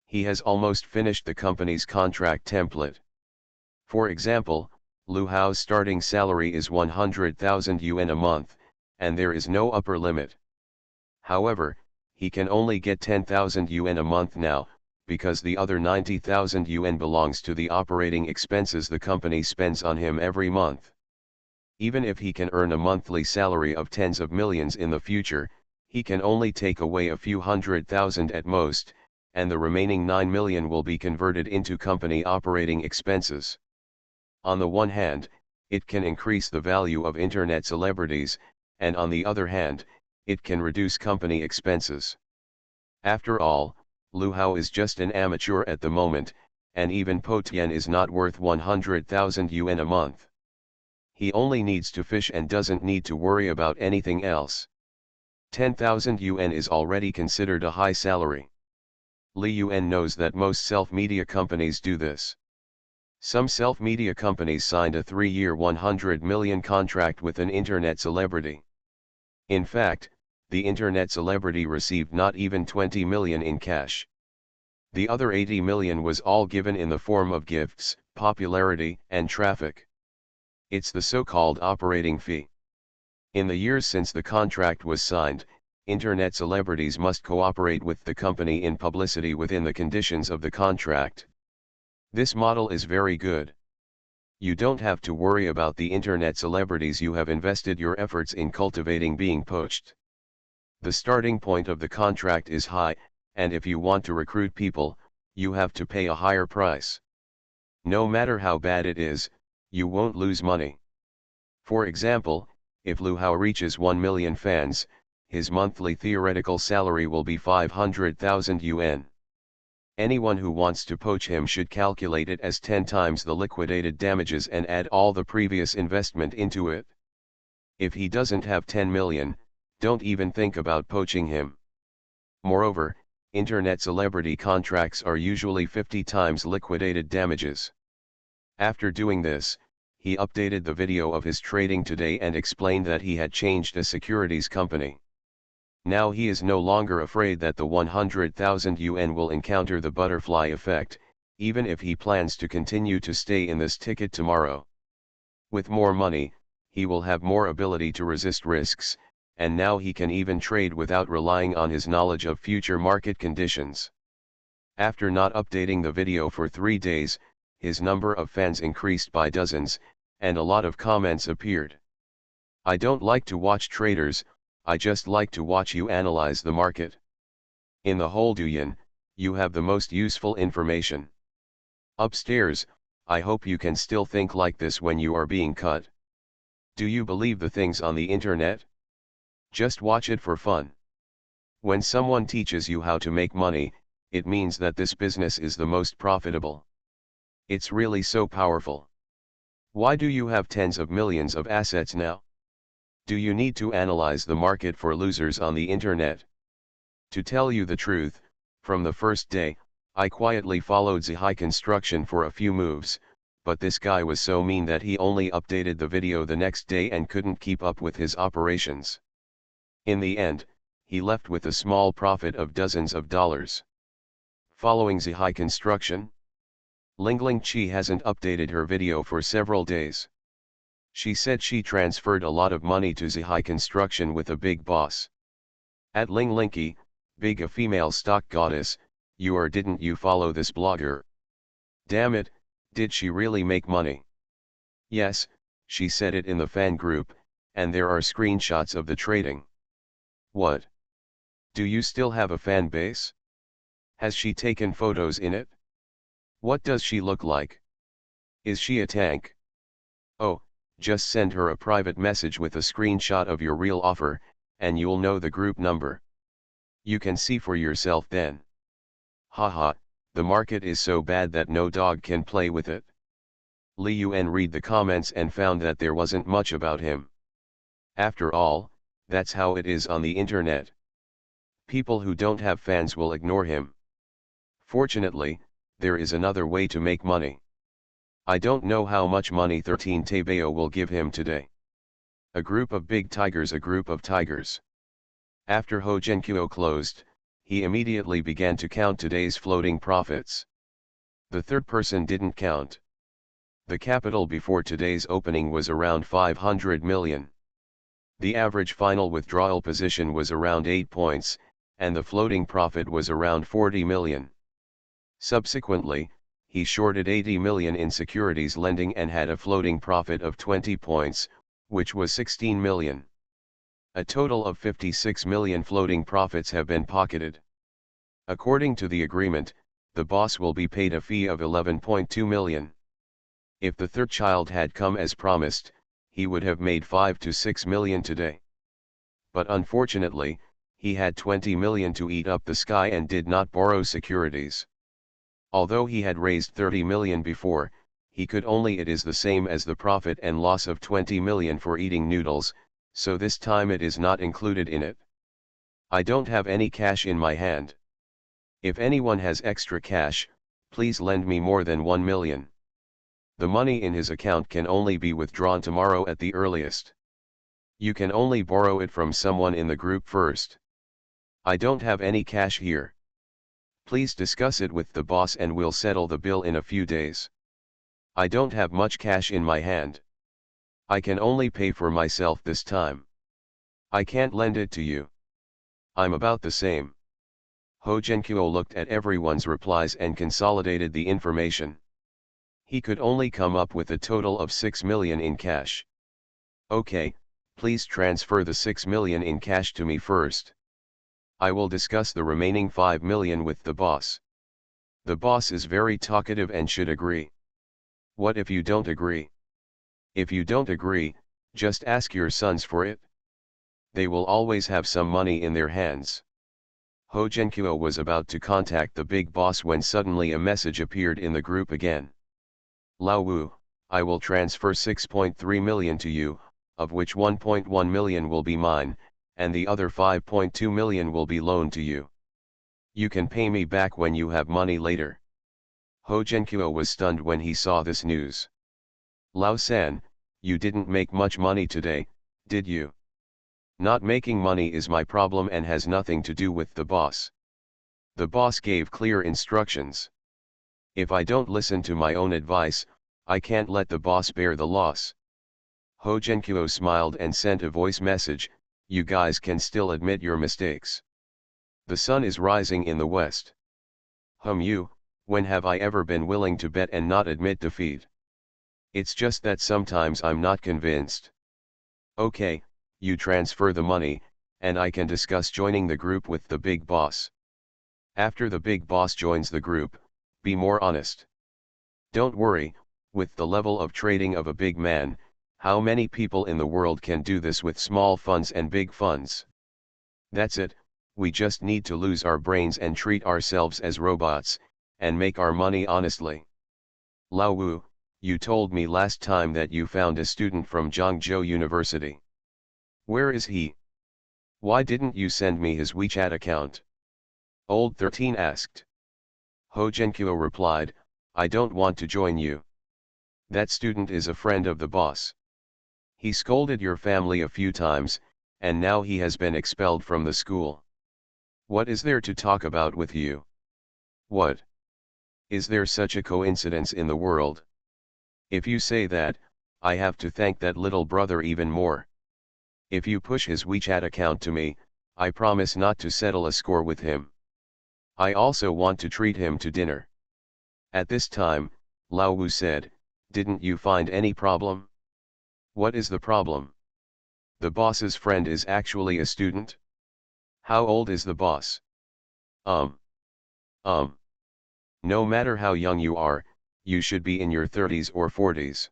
He has almost finished the company's contract template. For example, Lu Hao's starting salary is 100,000 yuan a month, and there is no upper limit. However, he can only get 10,000 yuan a month now, because the other 90,000 yuan belongs to the operating expenses the company spends on him every month. Even if he can earn a monthly salary of tens of millions in the future, he can only take away a few 100,000 at most, and the remaining 9 million will be converted into company operating expenses. On the one hand, it can increase the value of internet celebrities, and on the other hand, it can reduce company expenses. After all, Lu Hao is just an amateur at the moment, and even Po Tian is not worth 100,000 yuan a month. He only needs to fish and doesn't need to worry about anything else. 10,000 yuan is already considered a high salary. Li Yuan knows that most self-media companies do this. Some self-media companies signed a 3-year 100 million contract with an internet celebrity. In fact, the internet celebrity received not even 20 million in cash. The other 80 million was all given in the form of gifts, popularity, and traffic. It's the so-called operating fee. In the years since the contract was signed, internet celebrities must cooperate with the company in publicity within the conditions of the contract. This model is very good. You don't have to worry about the internet celebrities you have invested your efforts in cultivating being poached. The starting point of the contract is high, and if you want to recruit people, you have to pay a higher price. No matter how bad it is, you won't lose money. For example, if Lu Hao reaches 1 million fans, his monthly theoretical salary will be 500,000 yuan. Anyone who wants to poach him should calculate it as 10 times the liquidated damages and add all the previous investment into it. If he doesn't have 10 million, don't even think about poaching him. Moreover, internet celebrity contracts are usually 50 times liquidated damages. After doing this, he updated the video of his trading today and explained that he had changed a securities company. Now he is no longer afraid that the 100,000 yuan will encounter the butterfly effect, even if he plans to continue to stay in this ticket tomorrow. With more money, he will have more ability to resist risks, and now he can even trade without relying on his knowledge of future market conditions. After not updating the video for 3 days, his number of fans increased by dozens, and a lot of comments appeared. I don't like to watch traders, I just like to watch you analyze the market. In the whole Douyin, you have the most useful information. Upstairs, I hope you can still think like this when you are being cut. Do you believe the things on the internet? Just watch it for fun. When someone teaches you how to make money, it means that this business is the most profitable. It's really so powerful. Why do you have tens of millions of assets now? Do you need to analyze the market for losers on the internet? To tell you the truth, from the first day, I quietly followed Zhihai Construction for a few moves, but this guy was so mean that he only updated the video the next day and couldn't keep up with his operations. In the end, he left with a small profit of dozens of dollars. Following Zhihai Construction, Lingling Qi hasn't updated her video for several days. She said she transferred a lot of money to Zhihai Construction with a big boss. At Linglingqi, big a female stock goddess, didn't you follow this blogger? Damn it, did she really make money? Yes, she said it in the fan group, and there are screenshots of the trading. What? Do you still have a fan base? Has she taken photos in it? What does she look like? Is she a tank? Oh, just send her a private message with a screenshot of your real offer, and you'll know the group number. You can see for yourself then. Haha, the market is so bad that no dog can play with it. Li Yuan read the comments and found that there wasn't much about him. After all, that's how it is on the internet. People who don't have fans will ignore him. Fortunately, there is another way to make money. I don't know how much money 13 Tebeo will give him today. A group of big tigers, a group of tigers. After Ho Genkuo closed, he immediately began to count today's floating profits. The third person didn't count. The capital before today's opening was around 500 million. The average final withdrawal position was around 8 points, and the floating profit was around 40 million. Subsequently, he shorted 80 million in securities lending and had a floating profit of 20 points, which was 16 million. A total of 56 million floating profits have been pocketed. According to the agreement, the boss will be paid a fee of 11.2 million. If the third child had come as promised, he would have made 5 to 6 million today. But unfortunately, he had 20 million to eat up the sky and did not borrow securities. Although he had raised 30 million before, he could only it is the same as the profit and loss of 20 million for eating noodles, so this time it is not included in it. I don't have any cash in my hand. If anyone has extra cash, please lend me more than 1 million. The money in his account can only be withdrawn tomorrow at the earliest. You can only borrow it from someone in the group first. I don't have any cash here. Please discuss it with the boss and we'll settle the bill in a few days. I don't have much cash in my hand. I can only pay for myself this time. I can't lend it to you. I'm about the same. Ho Genkuo looked at everyone's replies and consolidated the information. He could only come up with a total of 6 million in cash. Okay, please transfer the 6 million in cash to me first. I will discuss the remaining 5 million with the boss. The boss is very talkative and should agree. What if you don't agree? If you don't agree, just ask your sons for it. They will always have some money in their hands. Ho Genkuo was about to contact the big boss when suddenly a message appeared in the group again. Lao Wu, I will transfer 6.3 million to you, of which 1.1 million will be mine, and the other 5.2 million will be loaned to you. You can pay me back when you have money later. Ho Genkuo was stunned when he saw this news. Lao-san, you didn't make much money today, did you? Not making money is my problem and has nothing to do with the boss. The boss gave clear instructions. If I don't listen to my own advice, I can't let the boss bear the loss. Ho Genkuo smiled and sent a voice message, you guys can still admit your mistakes. The sun is rising in the west. When have I ever been willing to bet and not admit defeat? It's just that sometimes I'm not convinced. Okay, you transfer the money, and I can discuss joining the group with the big boss. After the big boss joins the group, be more honest. Don't worry, with the level of trading of a big man, how many people in the world can do this with small funds and big funds? That's it, we just need to lose our brains and treat ourselves as robots, and make our money honestly. Lao Wu, you told me last time that you found a student from Zhangzhou University. Where is he? Why didn't you send me his WeChat account? Old 13 asked. Ho Genkuo replied, I don't want to join you. That student is a friend of the boss. He scolded your family a few times, and now he has been expelled from the school. What is there to talk about with you? What? Is there such a coincidence in the world? If you say that, I have to thank that little brother even more. If you push his WeChat account to me, I promise not to settle a score with him. I also want to treat him to dinner. At this time, Lao Wu said, didn't you find any problem? What is the problem? The boss's friend is actually a student? How old is the boss? No matter how young you are, you should be in your 30s or 40s.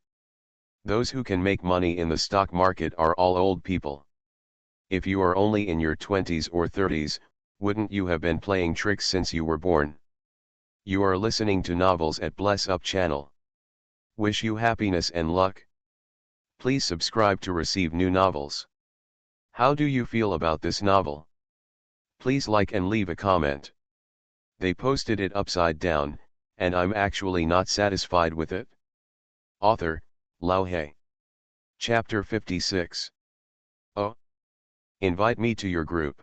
Those who can make money in the stock market are all old people. If you are only in your 20s or 30s, wouldn't you have been playing tricks since you were born? You are listening to novels at Bless Up channel. Wish you happiness and luck. Please subscribe to receive new novels. How do you feel about this novel? Please like and leave a comment. They posted it upside down, and I'm actually not satisfied with it. Author, Lao He. Chapter 56. Oh. Invite me to your group.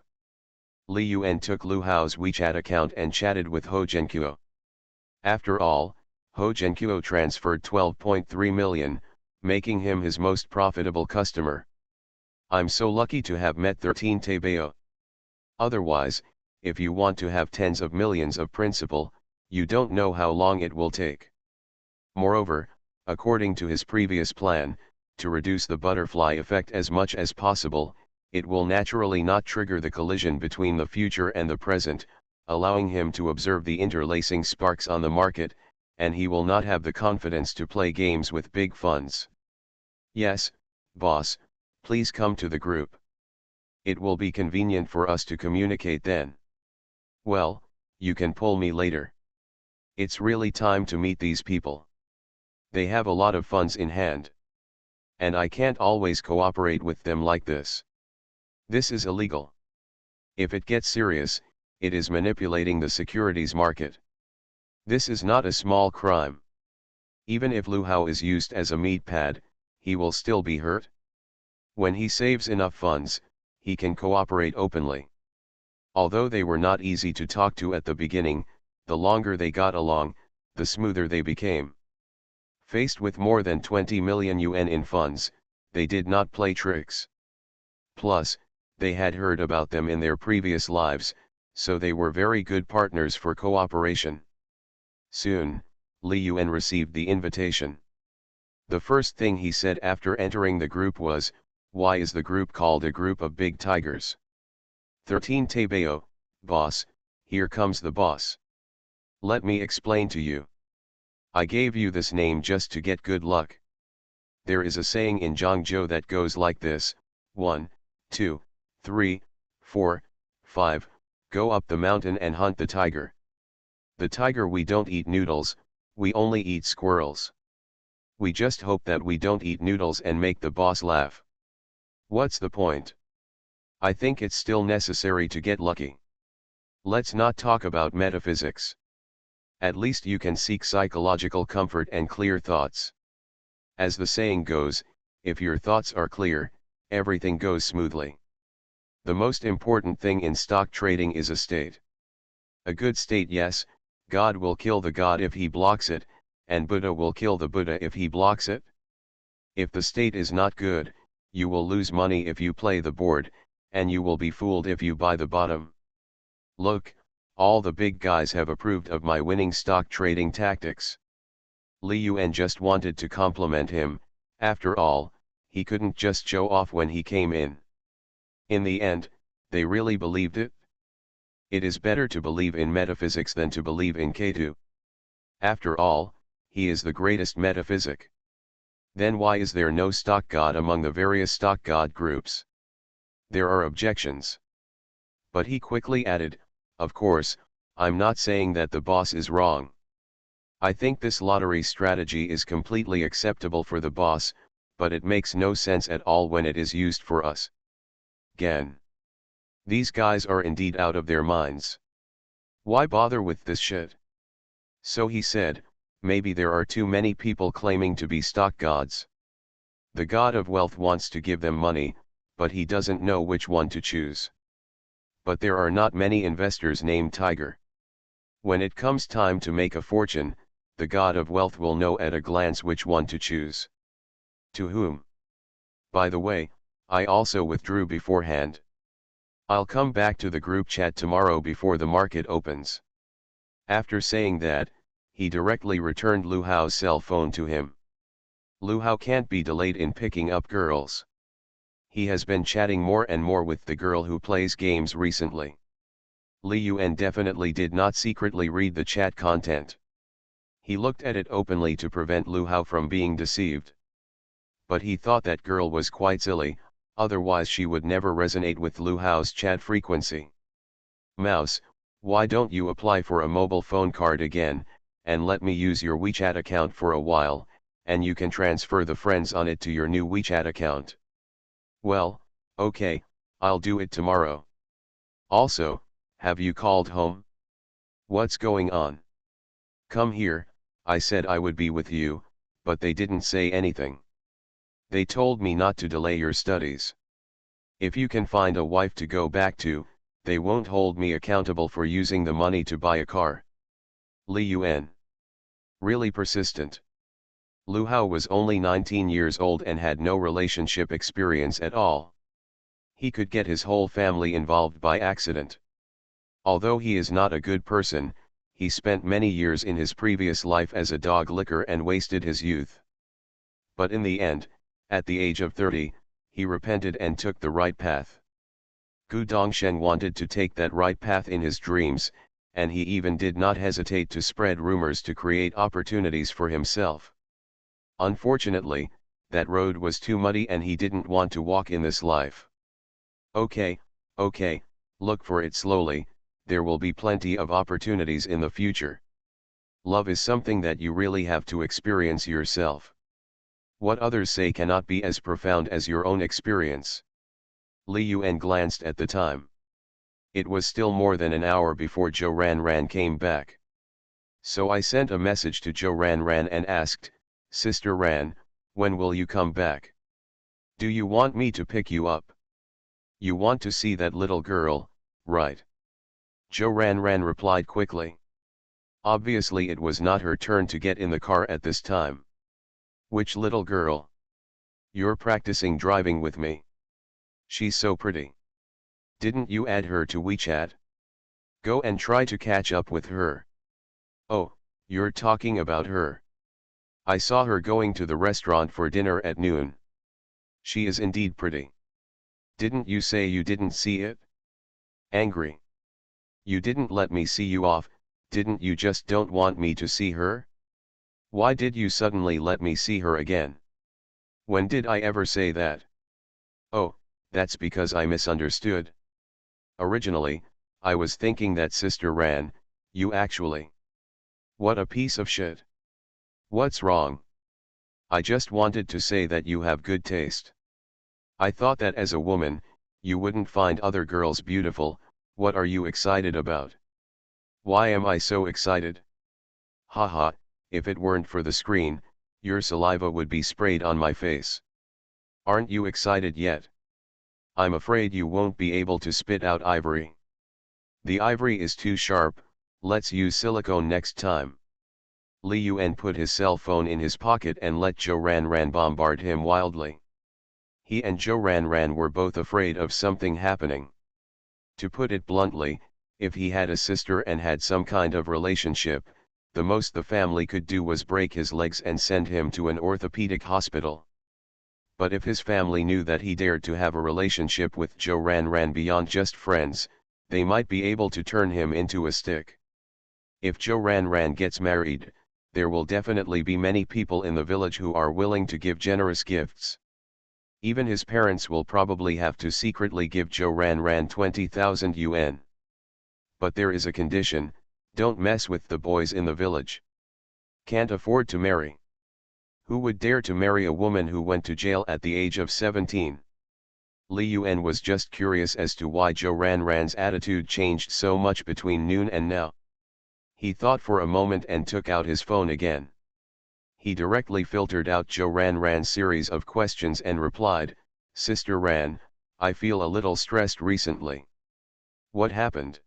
Li Yuan took Lu Hao's WeChat account and chatted with Ho Zhenqiu. After all, Ho Zhenqiu transferred 12.3 million, making him his most profitable customer. I'm so lucky to have met 13 Taibao. Otherwise, if you want to have tens of millions of principal, you don't know how long it will take. Moreover, according to his previous plan, to reduce the butterfly effect as much as possible, it will naturally not trigger the collision between the future and the present, allowing him to observe the interlacing sparks on the market, and he will not have the confidence to play games with big funds. Yes, boss, please come to the group. It will be convenient for us to communicate then. Well, you can pull me later. It's really time to meet these people. They have a lot of funds in hand. And I can't always cooperate with them like this. This is illegal. If it gets serious, it is manipulating the securities market. This is not a small crime. Even if Lu Hao is used as a meat pad, he will still be hurt. When he saves enough funds, he can cooperate openly. Although they were not easy to talk to at the beginning, the longer they got along, the smoother they became. Faced with more than 20 million yuan in funds, they did not play tricks. Plus, they had heard about them in their previous lives, so they were very good partners for cooperation. Soon, Li Yuan received the invitation. The first thing he said after entering the group was, "Why is the group called a group of big tigers?" 13 Taibao, boss, here comes the boss. Let me explain to you. I gave you this name just to get good luck. There is a saying in Zhangzhou that goes like this: 1, 2, 3, 4, 5, go up the mountain and hunt the tiger. The tiger we don't eat noodles, we only eat squirrels. We just hope that we don't eat noodles and make the boss laugh. What's the point? I think it's still necessary to get lucky. Let's not talk about metaphysics. At least you can seek psychological comfort and clear thoughts. As the saying goes, if your thoughts are clear, everything goes smoothly. The most important thing in stock trading is a state. A good state, yes, God will kill the God if he blocks it, and Buddha will kill the Buddha if he blocks it. If the state is not good, you will lose money if you play the board, and you will be fooled if you buy the bottom. Look, all the big guys have approved of my winning stock trading tactics. Li Yuan just wanted to compliment him. After all, he couldn't just show off when he came in. In the end, they really believed it. It is better to believe in metaphysics than to believe in Ketu. After all, he is the greatest metaphysic. Then why is there no stock god among the various stock god groups? There are objections. But he quickly added, of course, I'm not saying that the boss is wrong. I think this lottery strategy is completely acceptable for the boss, but it makes no sense at all when it is used for us. Gan. These guys are indeed out of their minds. Why bother with this shit? So he said, maybe there are too many people claiming to be stock gods. The god of wealth wants to give them money, but he doesn't know which one to choose. But there are not many investors named Tiger. When it comes time to make a fortune, the god of wealth will know at a glance which one to choose. To whom? By the way, I also withdrew beforehand. I'll come back to the group chat tomorrow before the market opens. After saying that, he directly returned Lu Hao's cell phone to him. Lu Hao can't be delayed in picking up girls. He has been chatting more and more with the girl who plays games recently. Li Yuan definitely did not secretly read the chat content. He looked at it openly to prevent Lu Hao from being deceived. But he thought that girl was quite silly, otherwise she would never resonate with Lu Hao's chat frequency. Mouse, why don't you apply for a mobile phone card again, and let me use your WeChat account for a while, and you can transfer the friends on it to your new WeChat account. Well, okay, I'll do it tomorrow. Also, have you called home? What's going on? Come here, I said I would be with you, but they didn't say anything. They told me not to delay your studies. If you can find a wife to go back to, they won't hold me accountable for using the money to buy a car. Li Yuan. Really persistent. Lu Hao was only 19 years old and had no relationship experience at all. He could get his whole family involved by accident. Although he is not a good person, he spent many years in his previous life as a dog licker and wasted his youth. But in the end, at the age of 30, he repented and took the right path. Gu Dongshen wanted to take that right path in his dreams, and he even did not hesitate to spread rumors to create opportunities for himself. Unfortunately, that road was too muddy and he didn't want to walk in this life. Okay, look for it slowly, there will be plenty of opportunities in the future. Love is something that you really have to experience yourself. What others say cannot be as profound as your own experience. Li Yuan glanced at the time. It was still more than an hour before Zhou Ranran came back. So I sent a message to Zhou Ranran and asked, Sister Ran, when will you come back? Do you want me to pick you up? You want to see that little girl, right? Zhou Ranran replied quickly. Obviously it was not her turn to get in the car at this time. Which little girl? You're practicing driving with me. She's so pretty. Didn't you add her to WeChat? Go and try to catch up with her. Oh, you're talking about her. I saw her going to the restaurant for dinner at noon. She is indeed pretty. Didn't you say you didn't see it? Angry. You didn't let me see you off, didn't you just don't want me to see her? Why did you suddenly let me see her again? When did I ever say that? Oh, that's because I misunderstood. Originally, I was thinking that Sister Ran, you actually. What a piece of shit. What's wrong? I just wanted to say that you have good taste. I thought that as a woman, you wouldn't find other girls beautiful. What are you excited about? Why am I so excited? Haha, if it weren't for the screen, your saliva would be sprayed on my face. Aren't you excited yet? I'm afraid you won't be able to spit out ivory. The ivory is too sharp, let's use silicone next time. Li Yuan put his cell phone in his pocket and let Zhou Ranran bombard him wildly. He and Zhou Ranran were both afraid of something happening. To put it bluntly, if he had a sister and had some kind of relationship, the most the family could do was break his legs and send him to an orthopedic hospital. But if his family knew that he dared to have a relationship with Zhou Ranran beyond just friends, they might be able to turn him into a stick. If Zhou Ranran gets married, there will definitely be many people in the village who are willing to give generous gifts. Even his parents will probably have to secretly give Zhou Ranran 20,000 yuan. But there is a condition, don't mess with the boys in the village. Can't afford to marry. Who would dare to marry a woman who went to jail at the age of 17? Li Yuan was just curious as to why Zhou Ranran's attitude changed so much between noon and now. He thought for a moment and took out his phone again. He directly filtered out Zhou Ranran's series of questions and replied, Sister Ran, I feel a little stressed recently. What happened?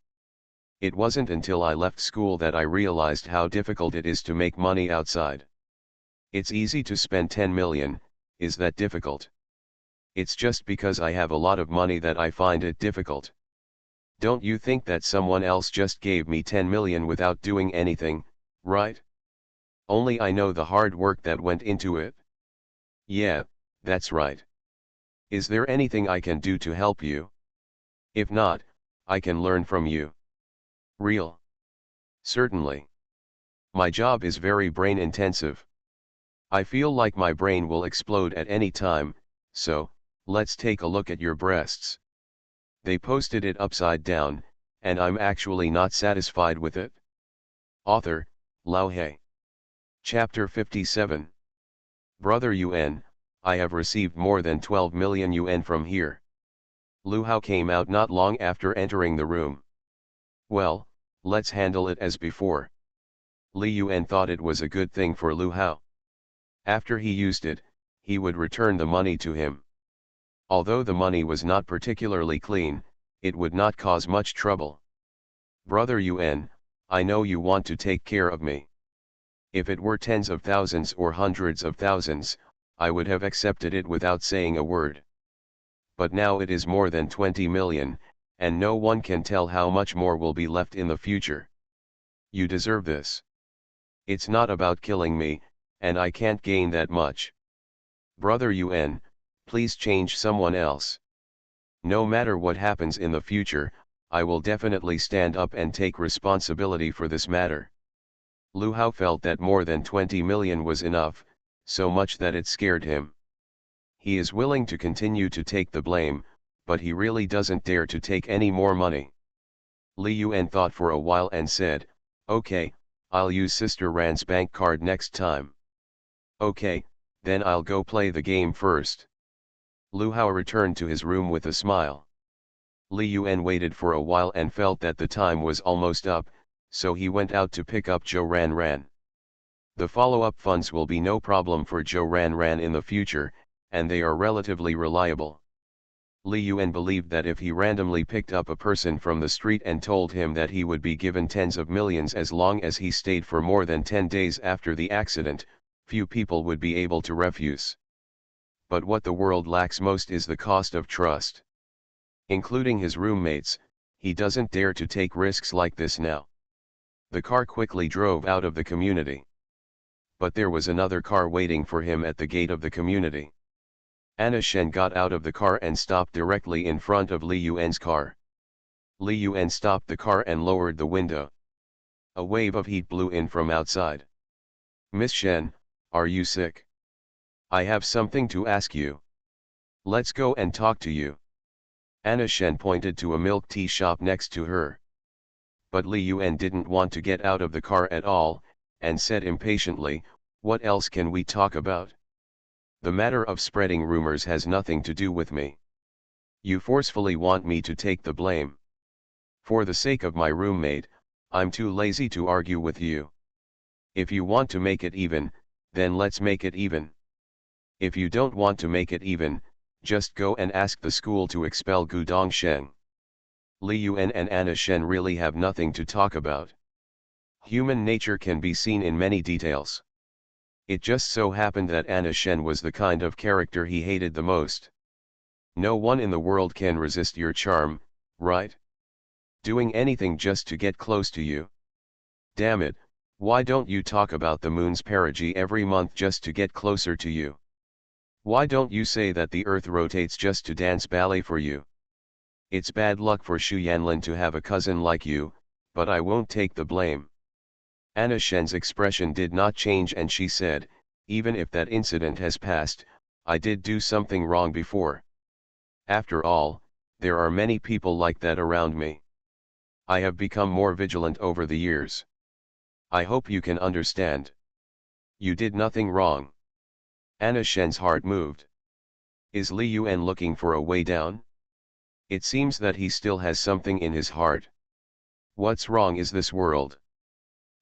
It wasn't until I left school that I realized how difficult it is to make money outside. It's easy to spend 10 million, is that difficult? It's just because I have a lot of money that I find it difficult. Don't you think that someone else just gave me 10 million without doing anything, right? Only I know the hard work that went into it. Yeah, that's right. Is there anything I can do to help you? If not, I can learn from you. Real? Certainly. My job is very brain intensive. I feel like my brain will explode at any time, so, let's take a look at your breasts. They posted it upside down, and I'm actually not satisfied with it. Author, Lao He. Chapter 57. Brother Yuan, I have received more than 12 million yuan from here. Lu Hao came out not long after entering the room. Well, let's handle it as before. Li Yuan thought it was a good thing for Lu Hao. After he used it, he would return the money to him. Although the money was not particularly clean, it would not cause much trouble. Brother Yuan, I know you want to take care of me. If it were tens of thousands or hundreds of thousands, I would have accepted it without saying a word. But now it is more than 20 million, and no one can tell how much more will be left in the future. You deserve this. It's not about killing me, and I can't gain that much. Brother Yuan, please change someone else. No matter what happens in the future, I will definitely stand up and take responsibility for this matter. Lu Hao felt that more than 20 million was enough, so much that it scared him. He is willing to continue to take the blame, but he really doesn't dare to take any more money. Li Yuan thought for a while and said, "Okay, I'll use Sister Ran's bank card next time." "Okay, then I'll go play the game first." Lu Hao returned to his room with a smile. Li Yuan waited for a while and felt that the time was almost up, so he went out to pick up Zhou Ran. The follow-up funds will be no problem for Zhou Ran in the future, and they are relatively reliable. Li Yuan believed that if he randomly picked up a person from the street and told him that he would be given tens of millions as long as he stayed for more than 10 days after the accident, few people would be able to refuse. But what the world lacks most is the cost of trust. Including his roommates, he doesn't dare to take risks like this now. The car quickly drove out of the community. But there was another car waiting for him at the gate of the community. Anna Shen got out of the car and stopped directly in front of Li Yuan's car. Li Yuan stopped the car and lowered the window. A wave of heat blew in from outside. "Miss Shen, are you sick? I have something to ask you. Let's go and talk to you." Anna Shen pointed to a milk tea shop next to her. But Li Yuan didn't want to get out of the car at all, and said impatiently, "What else can we talk about? The matter of spreading rumors has nothing to do with me. You forcefully want me to take the blame. For the sake of my roommate, I'm too lazy to argue with you. If you want to make it even, then let's make it even. If you don't want to make it even, just go and ask the school to expel Gu Dongsheng." Li Yuan and Anna Shen really have nothing to talk about. Human nature can be seen in many details. It just so happened that Anna Shen was the kind of character he hated the most. No one in the world can resist your charm, right? Doing anything just to get close to you. Damn it, why don't you talk about the moon's perigee every month just to get closer to you? Why don't you say that the earth rotates just to dance ballet for you? It's bad luck for Xu Yanlin to have a cousin like you, but I won't take the blame. Anna Shen's expression did not change and she said, "Even if that incident has passed, I did do something wrong before. After all, there are many people like that around me. I have become more vigilant over the years. I hope you can understand. You did nothing wrong." Anna Shen's heart moved. Is Li Yuan looking for a way down? It seems that he still has something in his heart. What's wrong is this world.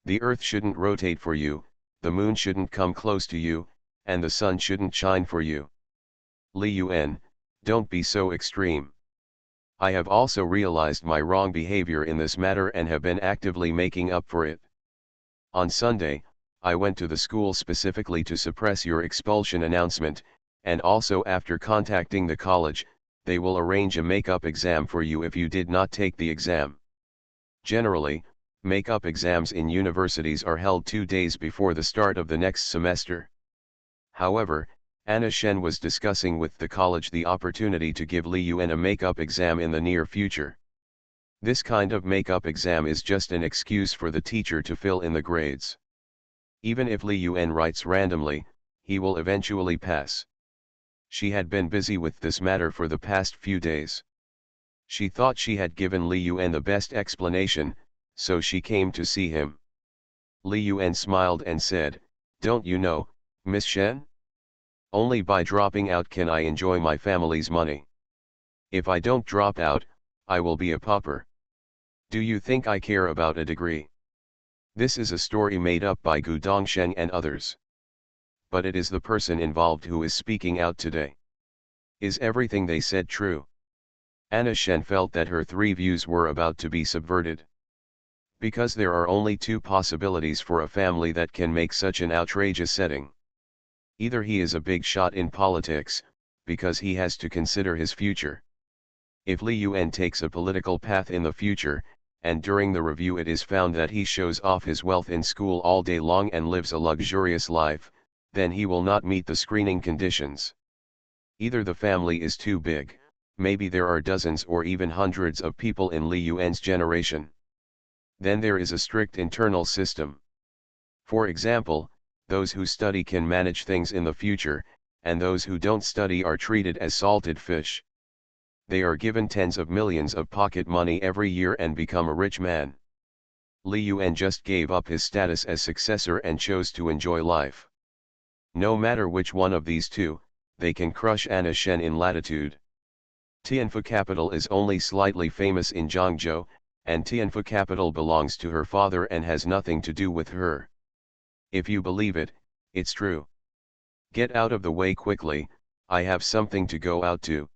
The earth shouldn't rotate for you, the moon shouldn't come close to you, and the sun shouldn't shine for you. Li Yuan, don't be so extreme. I have also realized my wrong behavior in this matter and have been actively making up for it. On Sunday, I went to the school specifically to suppress your expulsion announcement, and also after contacting the college, they will arrange a make-up exam for you if you did not take the exam. Generally, make-up exams in universities are held 2 days before the start of the next semester. However, Anna Shen was discussing with the college the opportunity to give Li Yuan a make-up exam in the near future. This kind of make-up exam is just an excuse for the teacher to fill in the grades. Even if Li Yuan writes randomly, he will eventually pass. She had been busy with this matter for the past few days. She thought she had given Li Yuan the best explanation, so she came to see him. Li Yuan smiled and said, "Don't you know, Miss Shen? Only by dropping out can I enjoy my family's money. If I don't drop out, I will be a pauper. Do you think I care about a degree? This is a story made up by Gu Dongsheng and others. But it is the person involved who is speaking out today. Is everything they said true? Anna Shen felt that her three views were about to be subverted. Because there are only two possibilities for a family that can make such an outrageous setting. Either he is a big shot in politics, because he has to consider his future. If Li Yuan takes a political path in the future, and during the review it is found that he shows off his wealth in school all day long and lives a luxurious life, then he will not meet the screening conditions. Either the family is too big, maybe there are dozens or even hundreds of people in Li Yuan's generation. Then there is a strict internal system. For example, those who study can manage things in the future, and those who don't study are treated as salted fish. They are given tens of millions of pocket money every year and become a rich man. Li Yuan just gave up his status as successor and chose to enjoy life. No matter which one of these two, they can crush Anna Shen in latitude. Tianfu Capital is only slightly famous in Zhangzhou, and Tianfu Capital belongs to her father and has nothing to do with her. If you believe it, it's true. Get out of the way quickly, I have something to go out to.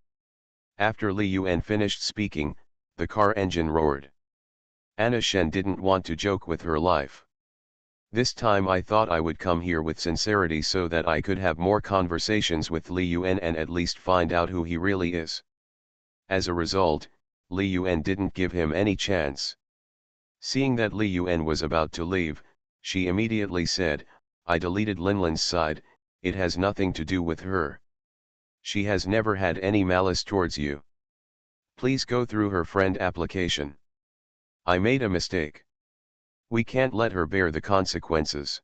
After Li Yuan finished speaking, the car engine roared. Anna Shen didn't want to joke with her life. This time I thought I would come here with sincerity so that I could have more conversations with Li Yuan and at least find out who he really is. As a result, Li Yuan didn't give him any chance. Seeing that Li Yuan was about to leave, she immediately said, I deleted Linlin's side, it has nothing to do with her. She has never had any malice towards you. Please go through her friend application. I made a mistake. We can't let her bear the consequences.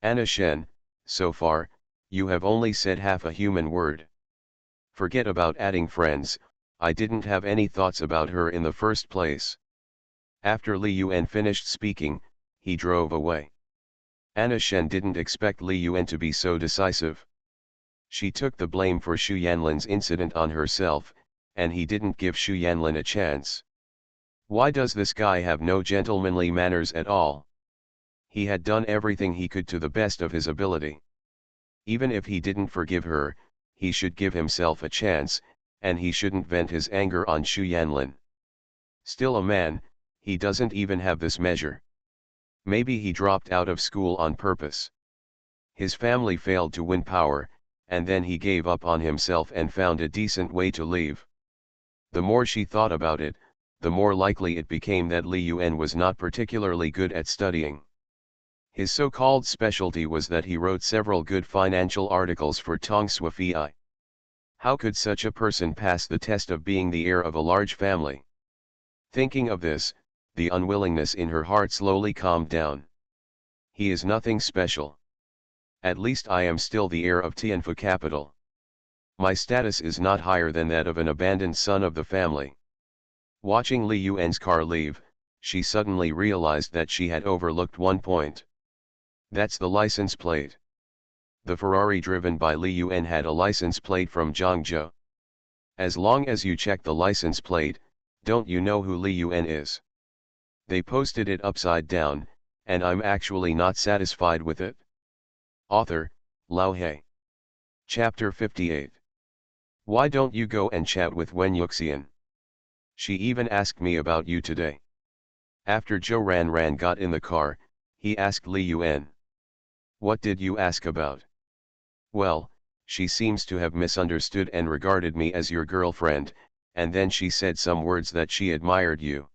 Anna Shen, so far, you have only said half a human word. Forget about adding friends, I didn't have any thoughts about her in the first place. After Li Yuan finished speaking, he drove away. Anna Shen didn't expect Li Yuan to be so decisive. She took the blame for Xu Yanlin's incident on herself, and he didn't give Xu Yanlin a chance. Why does this guy have no gentlemanly manners at all? He had done everything he could to the best of his ability. Even if he didn't forgive her, he should give himself a chance, and he shouldn't vent his anger on Xu Yanlin. Still a man, he doesn't even have this measure. Maybe he dropped out of school on purpose. His family failed to win power, and then he gave up on himself and found a decent way to leave. The more she thought about it, the more likely it became that Li Yuan was not particularly good at studying. His so-called specialty was that he wrote several good financial articles for Tong Sui. How could such a person pass the test of being the heir of a large family? Thinking of this, the unwillingness in her heart slowly calmed down. He is nothing special. At least I am still the heir of Tianfu Capital. My status is not higher than that of an abandoned son of the family. Watching Li Yuan's car leave, she suddenly realized that she had overlooked one point. That's the license plate. The Ferrari driven by Li Yuan had a license plate from Zhangzhou. As long as you check the license plate, don't you know who Li Yuan is? They posted it upside down, and I'm actually not satisfied with it. Author, Lao He. Chapter 58. Why don't you go and chat with Wen Yuxian? She even asked me about you today. After Zhou Ranran got in the car, he asked Li Yuan. What did you ask about? Well, she seems to have misunderstood and regarded me as your girlfriend, and then she said some words that she admired you.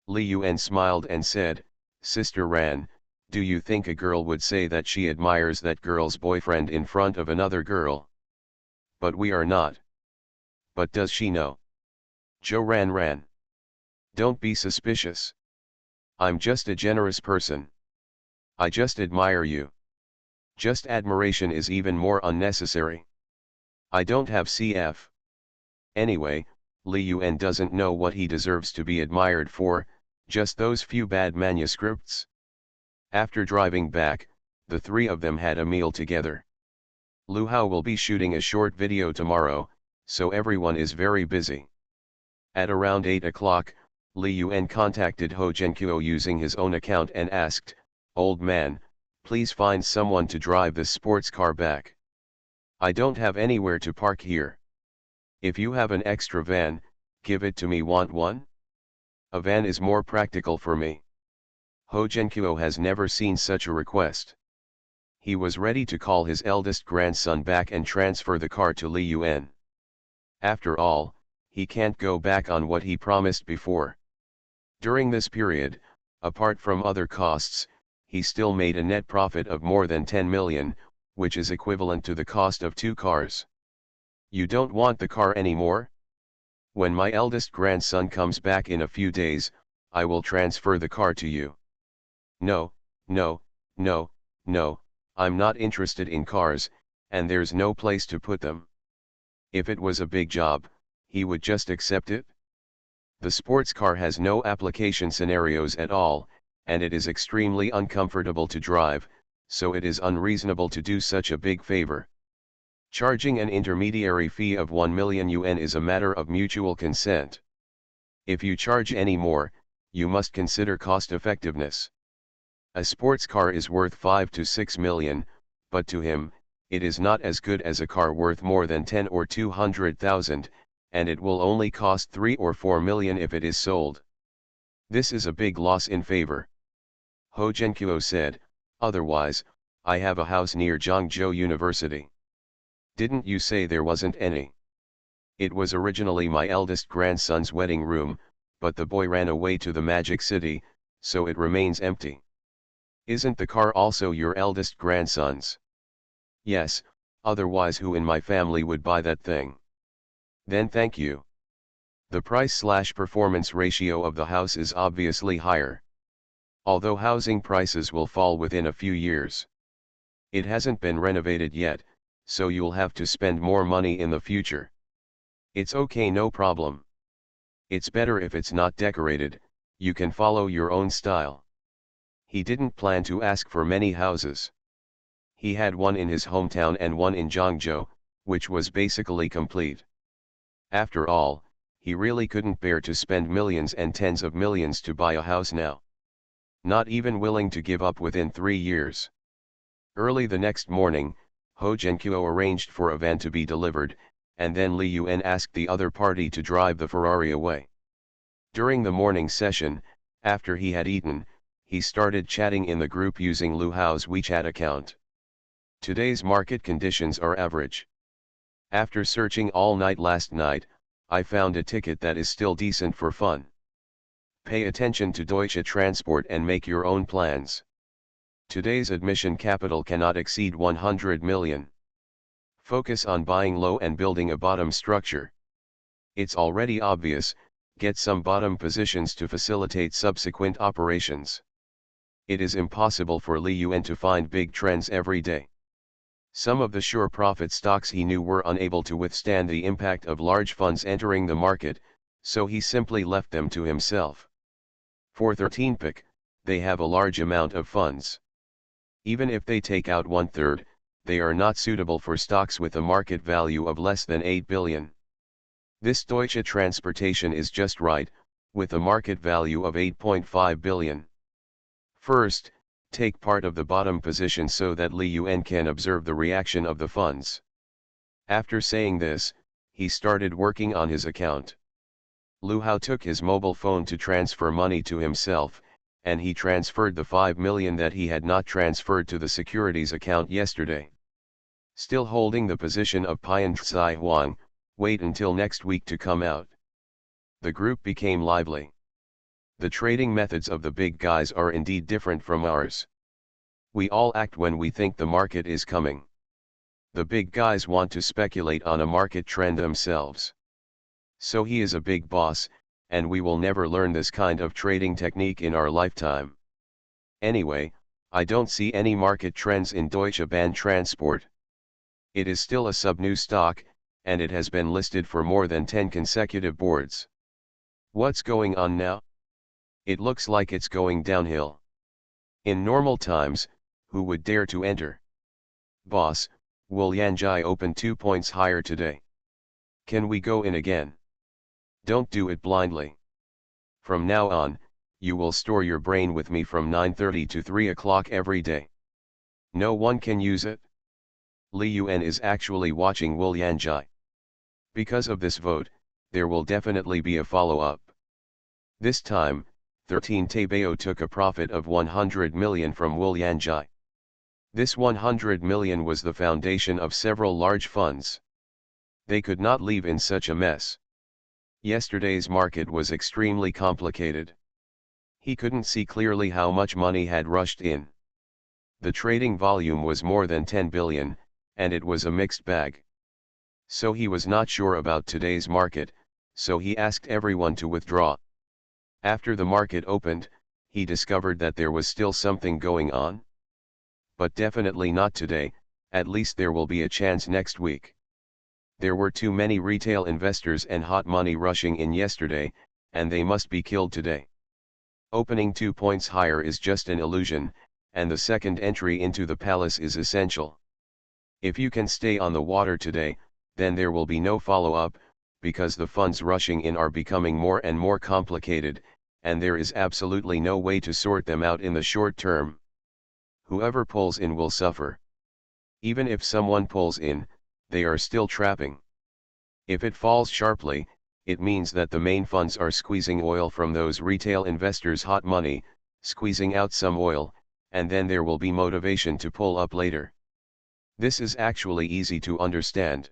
Li Yuan smiled and said, Sister Ran, do you think a girl would say that she admires that girl's boyfriend in front of another girl? But we are not. But does she know? Zhou Ranran. Don't be suspicious. I'm just a generous person. I just admire you. Just admiration is even more unnecessary. I don't have CF. Anyway, Li Yuan doesn't know what he deserves to be admired for, just those few bad manuscripts. After driving back, the three of them had a meal together. Lu Hao will be shooting a short video tomorrow, so everyone is very busy. At around 8 o'clock, Li Yuan contacted Ho Zhenqiu using his own account and asked, "Old man, please find someone to drive this sports car back. I don't have anywhere to park here. If you have an extra van, give it to me. Want one? A van is more practical for me." Ho Zhenqiu has never seen such a request. He was ready to call his eldest grandson back and transfer the car to Li Yuan. After all, he can't go back on what he promised before. During this period, apart from other costs, he still made a net profit of more than 10 million, which is equivalent to the cost of 2 cars. You don't want the car anymore? When my eldest grandson comes back in a few days, I will transfer the car to you. No, no, no, no, I'm not interested in cars, and there's no place to put them. If it was a big job, he would just accept it. The sports car has no application scenarios at all, and it is extremely uncomfortable to drive, so it is unreasonable to do such a big favor. Charging an intermediary fee of 1 million yuan is a matter of mutual consent. If you charge any more, you must consider cost effectiveness. A sports car is worth 5 to 6 million, but to him, it is not as good as a car worth more than 10 or 200,000, and it will only cost 3 or 4 million if it is sold. This is a big loss in favor. Ho Zhenqiu said, "Otherwise, I have a house near Zhangzhou University." "Didn't you say there wasn't any?" "It was originally my eldest grandson's wedding room, but the boy ran away to the Magic City, so it remains empty." "Isn't the car also your eldest grandson's?" "Yes, otherwise who in my family would buy that thing?" "Then thank you." The price/performance ratio of the house is obviously higher. Although housing prices will fall within a few years. It hasn't been renovated yet, so you'll have to spend more money in the future. It's okay, no problem. It's better if it's not decorated, you can follow your own style. He didn't plan to ask for many houses. He had one in his hometown and one in Zhangzhou, which was basically complete. After all, he really couldn't bear to spend millions and tens of millions to buy a house now. Not even willing to give up within 3 years. Early the next morning, Ho Zhenqiu arranged for a van to be delivered, and then Li Yuan asked the other party to drive the Ferrari away. During the morning session, after he had eaten, he started chatting in the group using Lu Hao's WeChat account. Today's market conditions are average. After searching all night last night, I found a ticket that is still decent for fun. Pay attention to Deutsche Transport and make your own plans. Today's admission capital cannot exceed 100 million. Focus on buying low and building a bottom structure. It's already obvious, get some bottom positions to facilitate subsequent operations. It is impossible for Li Yuan to find big trends every day. Some of the sure profit stocks he knew were unable to withstand the impact of large funds entering the market, so he simply left them to himself. For 13 pick, they have a large amount of funds. Even if they take out 1/3, they are not suitable for stocks with a market value of less than 8 billion. This Deutsche Transportation is just right, with a market value of 8.5 billion. First, take part of the bottom position so that Li Yuan can observe the reaction of the funds. After saying this, he started working on his account. Lu Hao took his mobile phone to transfer money to himself, and he transferred the 5 million that he had not transferred to the securities account yesterday. Still holding the position of Pian Tsai Huang, wait until next week to come out. The group became lively. The trading methods of the big guys are indeed different from ours. We all act when we think the market is coming. The big guys want to speculate on a market trend themselves. So he is a big boss, and we will never learn this kind of trading technique in our lifetime. Anyway, I don't see any market trends in Deutsche Bahn Transport. It is still a sub-new stock, and it has been listed for more than 10 consecutive boards. What's going on now? It looks like it's going downhill. In normal times, who would dare to enter? Boss, Will Yanjai open 2 points higher today? Can we go in again? Don't do it blindly. From now on, you will store your brain with me from 9:30 to 3 o'clock every day. No one can use it. Li Yuan is actually watching Will Yanjai. Because of this vote, there will definitely be a follow-up. This time, 13 Taibao took a profit of 100 million from Will Yanjai. This 100 million was the foundation of several large funds. They could not leave in such a mess. Yesterday's market was extremely complicated. He couldn't see clearly how much money had rushed in. The trading volume was more than 10 billion, and it was a mixed bag. So he was not sure about today's market, so he asked everyone to withdraw. After the market opened, he discovered that there was still something going on. But definitely not today, at least there will be a chance next week. There were too many retail investors and hot money rushing in yesterday, and they must be killed today. Opening 2 points higher is just an illusion, and the second entry into the palace is essential. If you can stay on the water today, then there will be no follow-up, because the funds rushing in are becoming more and more complicated, and there is absolutely no way to sort them out in the short term. Whoever pulls in will suffer. Even if someone pulls in, they are still trapping. If it falls sharply, it means that the main funds are squeezing oil from those retail investors' hot money, squeezing out some oil, and then there will be motivation to pull up later. This is actually easy to understand.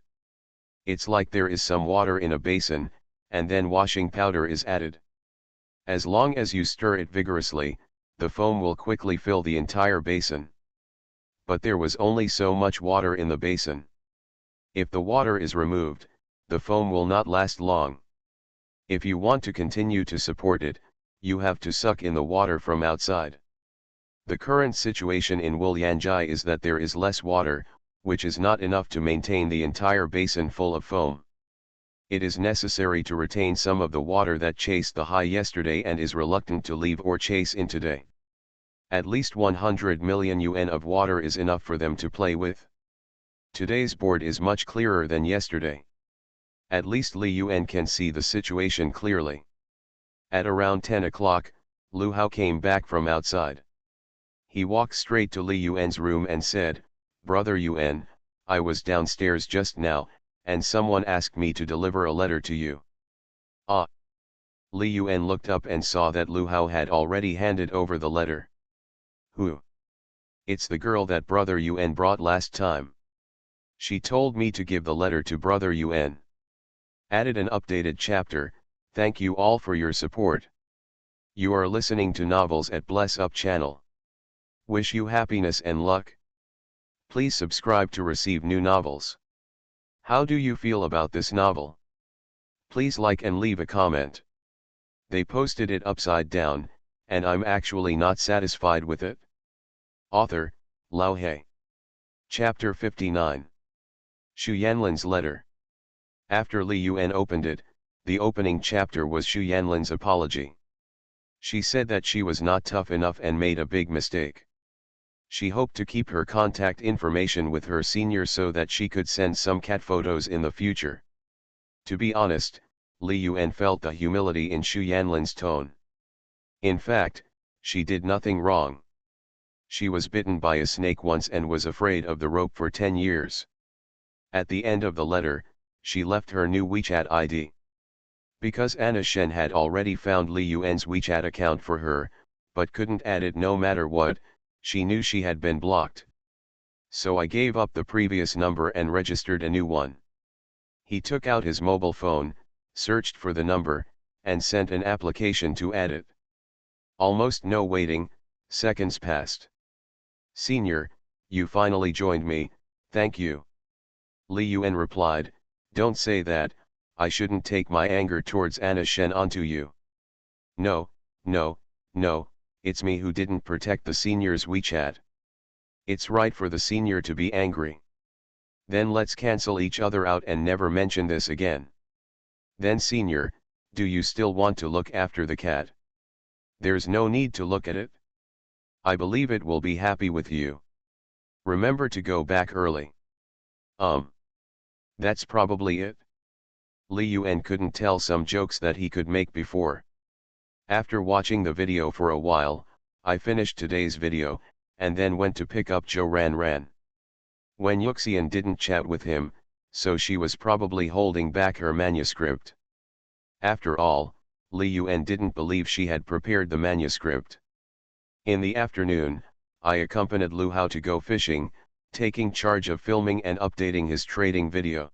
It's like there is some water in a basin, and then washing powder is added. As long as you stir it vigorously, the foam will quickly fill the entire basin. But there was only so much water in the basin. If the water is removed, the foam will not last long. If you want to continue to support it, you have to suck in the water from outside. The current situation in Will Yanjai is that there is less water, which is not enough to maintain the entire basin full of foam. It is necessary to retain some of the water that chased the high yesterday and is reluctant to leave or chase in today. At least 100 million yuan of water is enough for them to play with. Today's board is much clearer than yesterday. At least Li Yuan can see the situation clearly. At around 10 o'clock, Lu Hao came back from outside. He walked straight to Li Yuan's room and said, "Brother Yuan, I was downstairs just now, and someone asked me to deliver a letter to you." Ah! Li Yuan looked up and saw that Lu Hao had already handed over the letter. Who? It's the girl that Brother Yuan brought last time. She told me to give the letter to Brother Yuan. Added an updated chapter. Thank you all for your support. You are listening to Novels at Bless Up channel. Wish you happiness and luck. Please subscribe to receive new novels. How do you feel about this novel? Please like and leave a comment. They posted it upside down, and I'm actually not satisfied with it. Author, Lao He. Chapter 59. Xu Yanlin's letter. After Li Yuan opened it, the opening chapter was Xu Yanlin's apology. She said that she was not tough enough and made a big mistake. She hoped to keep her contact information with her senior so that she could send some cat photos in the future. To be honest, Li Yuan felt the humility in Xu Yanlin's tone. In fact, she did nothing wrong. She was bitten by a snake once and was afraid of the rope for 10 years. At the end of the letter, she left her new WeChat ID. Because Anna Shen had already found Li Yuan's WeChat account for her, but couldn't add it no matter what, she knew she had been blocked. So I gave up the previous number and registered a new one. He took out his mobile phone, searched for the number, and sent an application to add it. Almost no waiting, seconds passed. "Senior, you finally joined me, thank you." Li Yuan replied, "Don't say that, I shouldn't take my anger towards Anna Shen onto you. No, no, no, it's me who didn't protect the senior's WeChat. It's right for the senior to be angry. Then let's cancel each other out and never mention this again. Then senior, do you still want to look after the cat? There's no need to look at it. I believe it will be happy with you. Remember to go back early. Um. That's probably it. Li Yuan couldn't tell some jokes that he could make before. After watching the video for a while, I finished today's video, and then went to pick up Zhou Ran. When Yuxian didn't chat with him, so she was probably holding back her manuscript. After all, Li Yuan didn't believe she had prepared the manuscript. In the afternoon, I accompanied Lu Hao to go fishing, taking charge of filming and updating his trading video.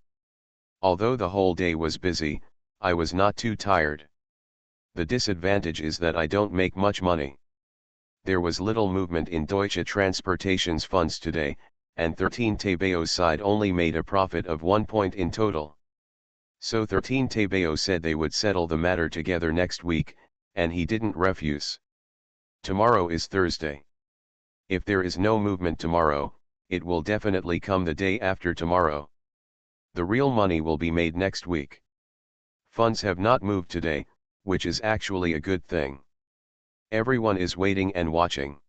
Although the whole day was busy, I was not too tired. The disadvantage is that I don't make much money. There was little movement in Deutsche Transportation's funds today, and 13 Tabeo's side only made a profit of 1 point in total. So 13 Tabeo said they would settle the matter together next week, and he didn't refuse. Tomorrow is Thursday. If there is no movement tomorrow, it will definitely come the day after tomorrow. The real money will be made next week. Funds have not moved today, which is actually a good thing. Everyone is waiting and watching.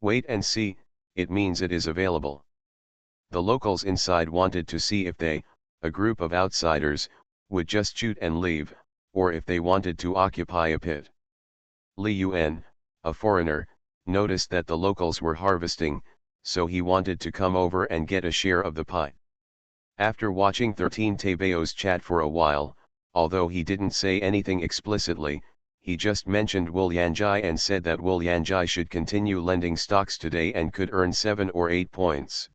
Wait and see, it means it is available. The locals inside wanted to see if they, a group of outsiders, would just shoot and leave, or if they wanted to occupy a pit. Li Yuan, a foreigner, noticed that the locals were harvesting, so he wanted to come over and get a share of the pie. After watching 13 Tabeo's chat for a while, although he didn't say anything explicitly, he just mentioned Wu Yanjai and said that Wu Yanjai should continue lending stocks today and could earn 7 or 8 points.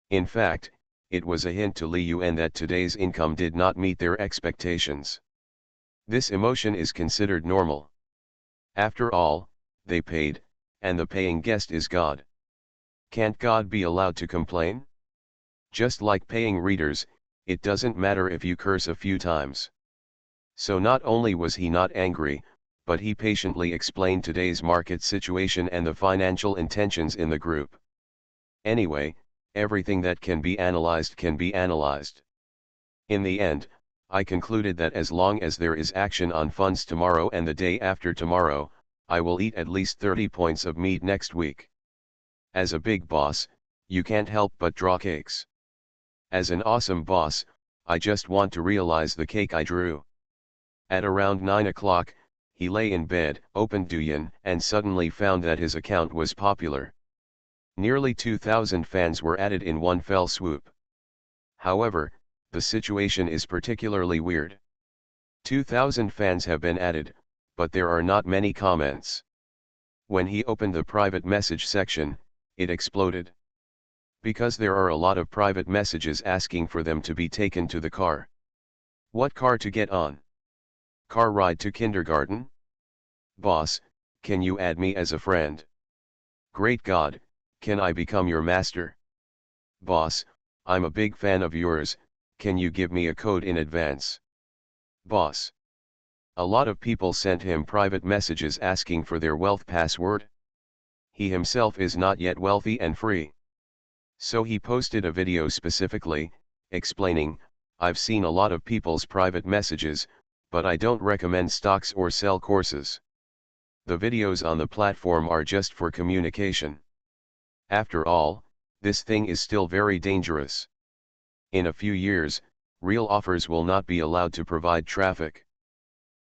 In fact, it was a hint to Li Yuan that today's income did not meet their expectations. This emotion is considered normal. After all, they paid, and the paying guest is God. Can't God be allowed to complain? Just like paying readers, it doesn't matter if you curse a few times. So not only was he not angry, but he patiently explained today's market situation and the financial intentions in the group. Anyway, everything that can be analyzed can be analyzed. In the end, I concluded that as long as there is action on funds tomorrow and the day after tomorrow, I will eat at least 30 points of meat next week. As a big boss, you can't help but draw cakes. As an awesome boss, I just want to realize the cake I drew. At around 9 o'clock, he lay in bed, opened Douyin, and suddenly found that his account was popular. Nearly 2,000 fans were added in one fell swoop. However, the situation is particularly weird. 2,000 fans have been added, but there are not many comments. When he opened the private message section, it exploded. Because there are a lot of private messages asking for them to be taken to the car. What car to get on? Car ride to kindergarten? Boss, can you add me as a friend? Great God, can I become your master? Boss, I'm a big fan of yours, can you give me a code in advance? Boss. A lot of people sent him private messages asking for their wealth password. He himself is not yet wealthy and free. So he posted a video specifically, explaining, I've seen a lot of people's private messages, but I don't recommend stocks or sell courses. The videos on the platform are just for communication. After all, this thing is still very dangerous. In a few years, real offers will not be allowed to provide traffic.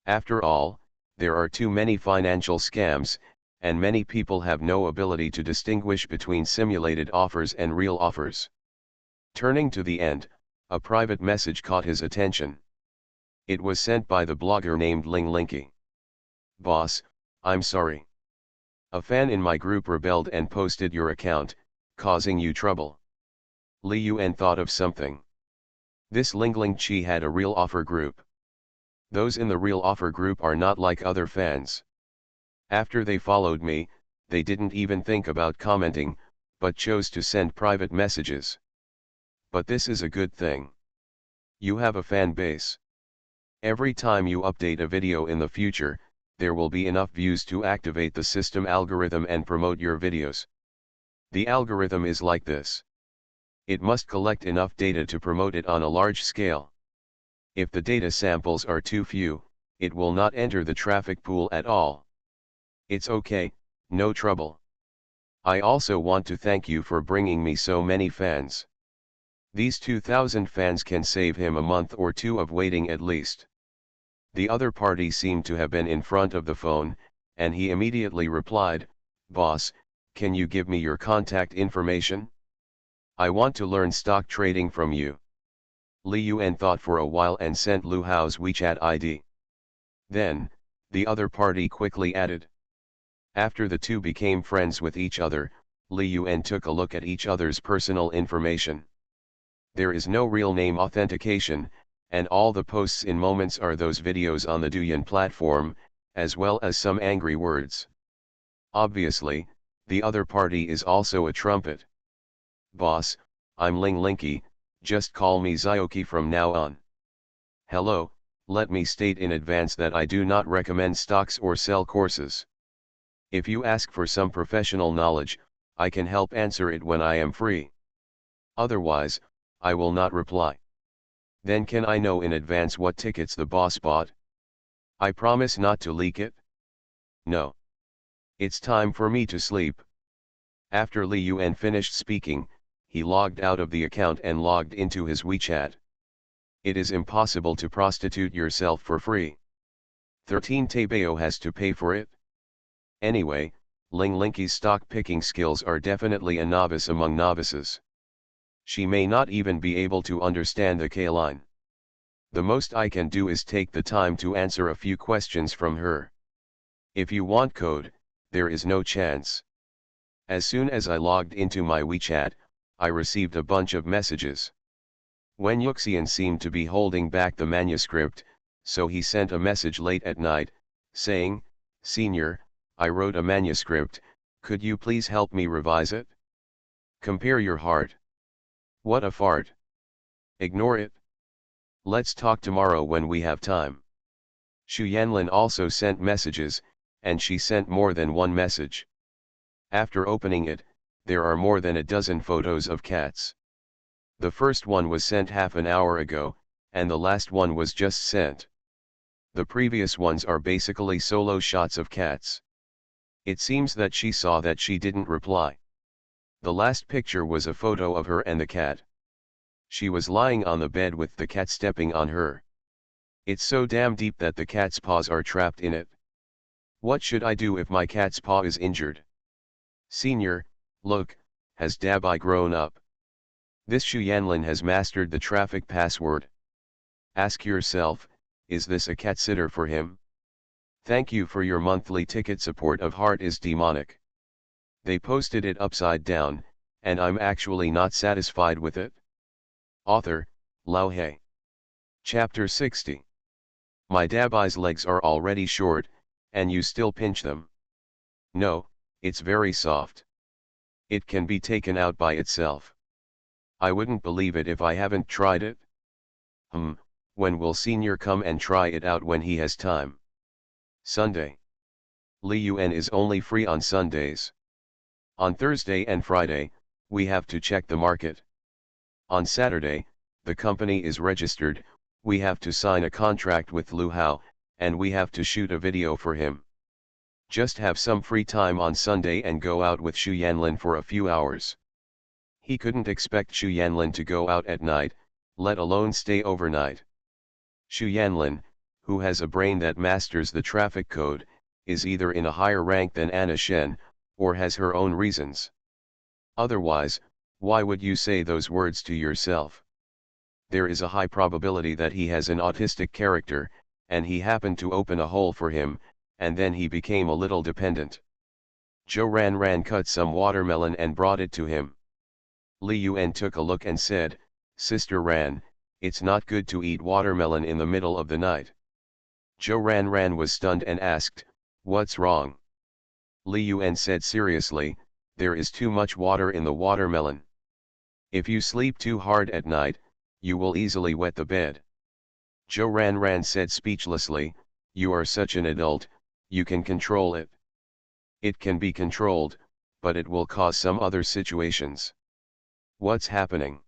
After all, there are too many financial scams, and many people have no ability to distinguish between simulated offers and real offers. Turning to the end, a private message caught his attention. It was sent by the blogger named Ling Linky. Boss, I'm sorry. A fan in my group rebelled and posted your account, causing you trouble. Li Yuan thought of something. This Ling Linky had a real offer group. Those in the real offer group are not like other fans. After they followed me, they didn't even think about commenting, but chose to send private messages. But this is a good thing. You have a fan base. Every time you update a video in the future, there will be enough views to activate the system algorithm and promote your videos. The algorithm is like this. It must collect enough data to promote it on a large scale. If the data samples are too few, it will not enter the traffic pool at all. It's okay, no trouble. I also want to thank you for bringing me so many fans. These 2,000 fans can save him a month or two of waiting at least. The other party seemed to have been in front of the phone, and he immediately replied, "Boss, can you give me your contact information? I want to learn stock trading from you." Li Yuan thought for a while and sent Lu Hao's WeChat ID. Then, the other party quickly added. After the two became friends with each other, Li Yuan took a look at each other's personal information. There is no real name authentication, and all the posts in Moments are those videos on the Douyin platform, as well as some angry words. Obviously, the other party is also a trumpet. "Boss, I'm Ling Linky, just call me Zioki from now on. Hello, let me state in advance that I do not recommend stocks or sell courses. If you ask for some professional knowledge, I can help answer it when I am free. Otherwise, I will not reply. Then can I know in advance what tickets the boss bought? I promise not to leak it." "No. It's time for me to sleep." After Li Yuan finished speaking, he logged out of the account and logged into his WeChat. It is impossible to prostitute yourself for free. 13 Taibao has to pay for it. Anyway, Ling Linky's stock picking skills are definitely a novice among novices. She may not even be able to understand the K line. The most I can do is take the time to answer a few questions from her. If you want code, there is no chance. As soon as I logged into my WeChat, I received a bunch of messages. Wen Yuxian seemed to be holding back the manuscript, so he sent a message late at night, saying, "Senior, I wrote a manuscript, could you please help me revise it? Compare your heart." What a fart. Ignore it. Let's talk tomorrow when we have time. Xu Yanlin also sent messages, and she sent more than one message. After opening it, there are more than a dozen photos of cats. The first one was sent half an hour ago, and the last one was just sent. The previous ones are basically solo shots of cats. It seems that she saw that she didn't reply. The last picture was a photo of her and the cat. She was lying on the bed with the cat stepping on her. It's so damn deep that the cat's paws are trapped in it. What should I do if my cat's paw is injured? Senior, look, has Dabai grown up? This Xu Yanlin has mastered the traffic password. Ask yourself, is this a cat sitter for him? Thank you for your monthly ticket support of Heart is Demonic. They posted it upside down, and I'm actually not satisfied with it. Author, Lao He. Chapter 60. My Dabai's legs are already short, and you still pinch them. No, it's very soft. It can be taken out by itself. I wouldn't believe it if I haven't tried it. When will Senior come and try it out when he has time? Sunday. Li Yuan is only free on Sundays. On Thursday and Friday, we have to check the market. On Saturday, the company is registered, we have to sign a contract with Lu Hao, and we have to shoot a video for him. Just have some free time on Sunday and go out with Xu Yanlin for a few hours. He couldn't expect Xu Yanlin to go out at night, let alone stay overnight. Xu Yanlin, who has a brain that masters the traffic code, is either in a higher rank than Anna Shen, or has her own reasons. Otherwise, why would you say those words to yourself? There is a high probability that he has an autistic character, and he happened to open a hole for him, and then he became a little dependent. Zhou Ran cut some watermelon and brought it to him. Li Yuan took a look and said, "Sister Ran, it's not good to eat watermelon in the middle of the night." Zhou Ran was stunned and asked, "What's wrong?" Li Yuan said seriously, "There is too much water in the watermelon. If you sleep too hard at night, you will easily wet the bed." Zhou Ran said speechlessly, "You are such an adult, you can control it." "It can be controlled, but it will cause some other situations." "What's happening?"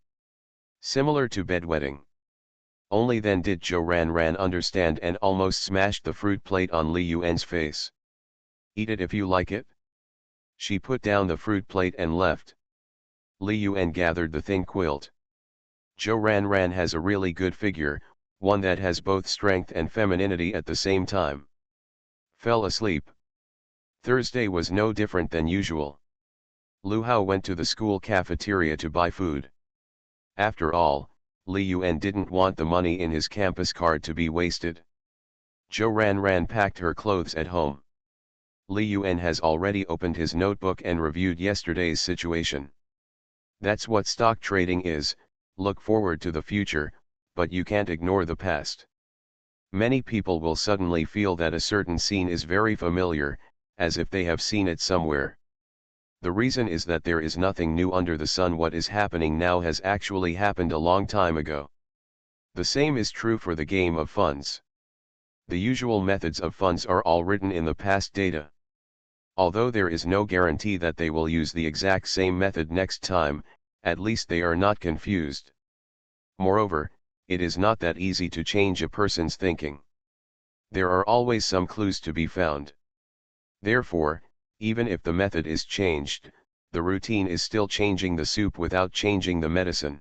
"Similar to bedwetting." Only then did Zhou Ran understand and almost smashed the fruit plate on Li Yuan's face. "Eat it if you like it." She put down the fruit plate and left. Li Yuan gathered the thin quilt. Zhou Ranran has a really good figure, one that has both strength and femininity at the same time. Fell asleep. Thursday was no different than usual. Lu Hao went to the school cafeteria to buy food. After all, Li Yuan didn't want the money in his campus card to be wasted. Zhou Ranran packed her clothes at home. Li Yuan has already opened his notebook and reviewed yesterday's situation. That's what stock trading is, look forward to the future, but you can't ignore the past. Many people will suddenly feel that a certain scene is very familiar, as if they have seen it somewhere. The reason is that there is nothing new under the sun. What is happening now has actually happened a long time ago. The same is true for the game of funds. The usual methods of funds are all written in the past data. Although there is no guarantee that they will use the exact same method next time, at least they are not confused. Moreover, it is not that easy to change a person's thinking. There are always some clues to be found. Therefore, even if the method is changed, the routine is still changing the soup without changing the medicine.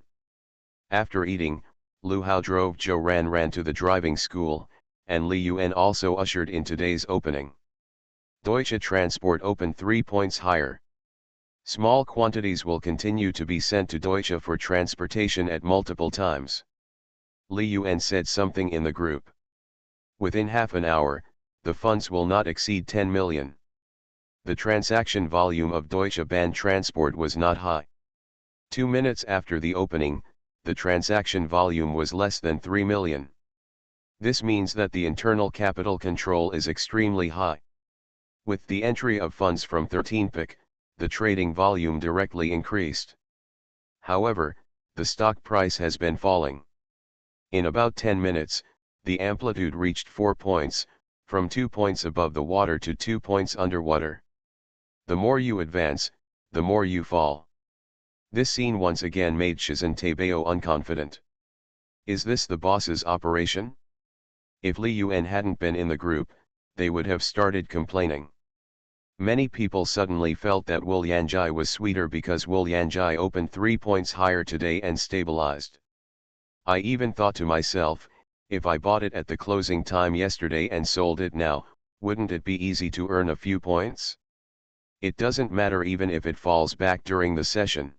After eating, Lu Hao drove Zhou Ranran to the driving school, and Li Yuan also ushered in today's opening. Deutsche Transport opened 3 points higher. Small quantities will continue to be sent to Deutsche for transportation at multiple times. Li Yuan said something in the group. Within half an hour, the funds will not exceed 10 million. The transaction volume of Deutsche Bahn Transport was not high. 2 minutes after the opening, the transaction volume was less than 3 million. This means that the internal capital control is extremely high. With the entry of funds from 13PIC, the trading volume directly increased. However, the stock price has been falling. In about 10 minutes, the amplitude reached 4 points, from 2 points above the water to 2 points underwater. The more you advance, the more you fall. This scene once again made Shizhen Taibao unconfident. Is this the boss's operation? If Li Yuan hadn't been in the group, they would have started complaining. Many people suddenly felt that Wu Yanjai was sweeter because Wu Yanjai opened 3 points higher today and stabilized. I even thought to myself, if I bought it at the closing time yesterday and sold it now, wouldn't it be easy to earn a few points? It doesn't matter even if it falls back during the session.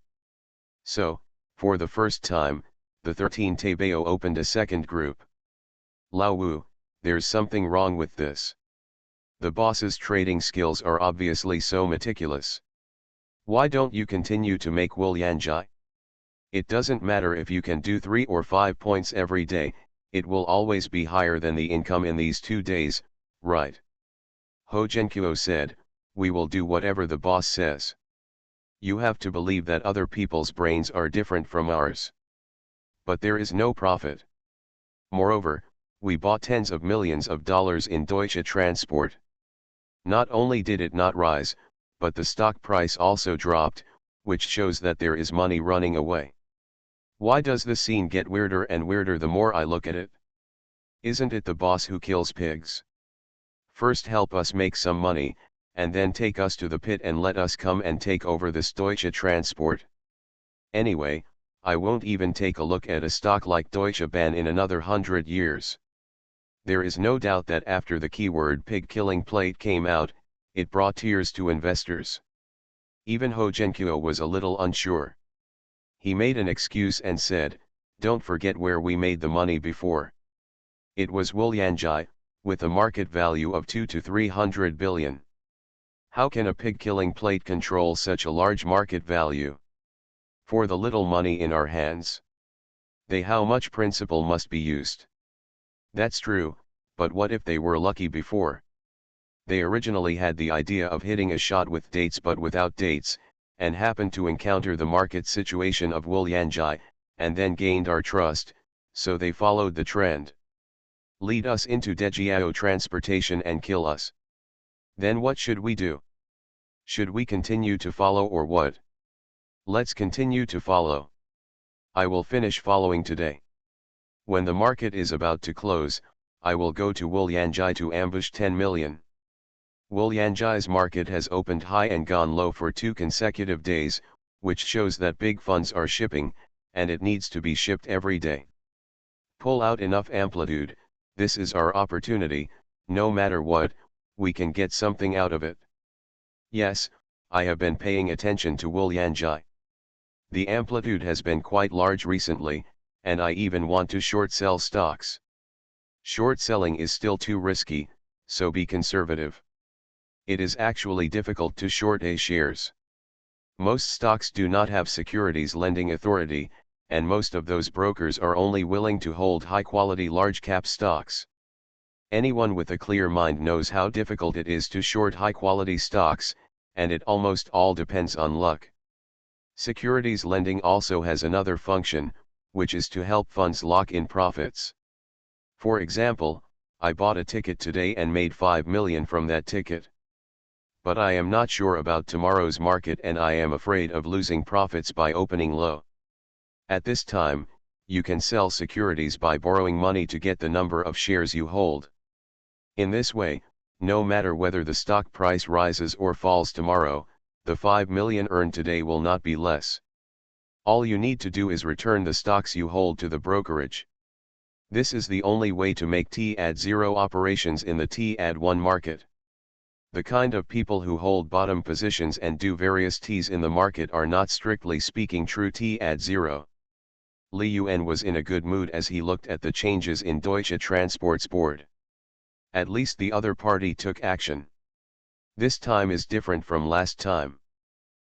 So, for the first time, the 13 Taibao opened a second group. Lao Wu, there's something wrong with this. The boss's trading skills are obviously so meticulous. Why don't you continue to make Wu Yanjai? It doesn't matter if you can do 3 or 5 points every day, it will always be higher than the income in these 2 days, right? Ho Zhenqiu said, we will do whatever the boss says. You have to believe that other people's brains are different from ours. But there is no profit. Moreover, we bought tens of millions of dollars in Deutsche Transport. Not only did it not rise, but the stock price also dropped, which shows that there is money running away. Why does the scene get weirder and weirder the more I look at it? Isn't it the boss who kills pigs? First help us make some money, and then take us to the pit and let us come and take over this Deutsche Transport. Anyway, I won't even take a look at a stock like Deutsche Bahn in another 100 years. There is no doubt that after the keyword pig-killing plate came out, it brought tears to investors. Even Ho Zhenqiu was a little unsure. He made an excuse and said, don't forget where we made the money before. It was Wu Yanjai, with a market value of 2 to 300 billion. How can a pig-killing plate control such a large market value? For the little money in our hands, how much principle must be used? That's true, but what if they were lucky before? They originally had the idea of hitting a shot with dates but without dates, and happened to encounter the market situation of Wu Yanjai, and then gained our trust, so they followed the trend. Lead us into Dejiao transportation and kill us. Then what should we do? Should we continue to follow or what? Let's continue to follow. I will finish following today. When the market is about to close, I will go to Wu Yanjai to ambush 10 million. Wu Yanjai's market has opened high and gone low for 2 consecutive days, which shows that big funds are shipping, and it needs to be shipped every day. Pull out enough amplitude, this is our opportunity, no matter what, we can get something out of it. Yes, I have been paying attention to Wolyanji. The amplitude has been quite large recently, and I even want to short sell stocks. Short selling is still too risky, so be conservative. It is actually difficult to short A shares. Most stocks do not have securities lending authority, and most of those brokers are only willing to hold high-quality large-cap stocks. Anyone with a clear mind knows how difficult it is to short high-quality stocks, and it almost all depends on luck. Securities lending also has another function, which is to help funds lock in profits. For example, I bought a ticket today and made 5 million from that ticket. But I am not sure about tomorrow's market and I am afraid of losing profits by opening low. At this time, you can sell securities by borrowing money to get the number of shares you hold. In this way, no matter whether the stock price rises or falls tomorrow, the 5 million earned today will not be less. All you need to do is return the stocks you hold to the brokerage. This is the only way to make T+0 operations in the T+1 market. The kind of people who hold bottom positions and do various T's in the market are not strictly speaking true T+0. Li Yuan was in a good mood as he looked at the changes in Deutsche Transportsport. At least the other party took action. This time is different from last time.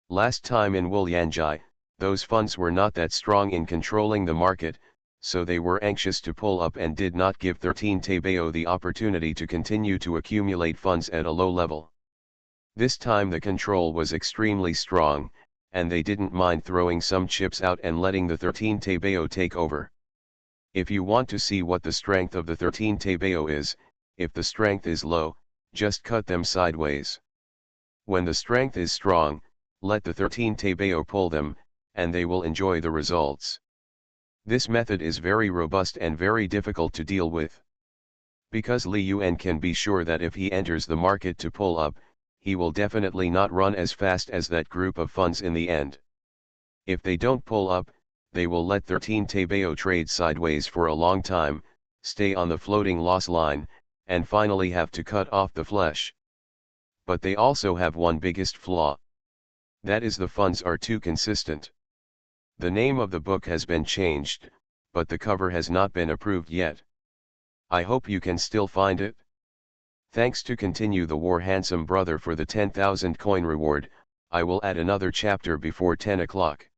Last time in Wolyanji, those funds were not that strong in controlling the market, so they were anxious to pull up and did not give 13 Tebeo the opportunity to continue to accumulate funds at a low level. This time the control was extremely strong, and they didn't mind throwing some chips out and letting the 13 Tebeo take over. If you want to see what the strength of the 13 Tebeo is, if the strength is low, just cut them sideways. When the strength is strong, let the 13 Tebeo pull them, and they will enjoy the results. This method is very robust and very difficult to deal with. Because Li Yuan can be sure that if he enters the market to pull up, he will definitely not run as fast as that group of funds in the end. If they don't pull up, they will let 13 Tebeo trade sideways for a long time, stay on the floating loss line, and finally have to cut off the flesh. But they also have one biggest flaw. That is, the funds are too consistent. The name of the book has been changed, but the cover has not been approved yet. I hope you can still find it. Thanks to continue the war, handsome brother, for the 10,000 coin reward. I will add another chapter before 10 o'clock.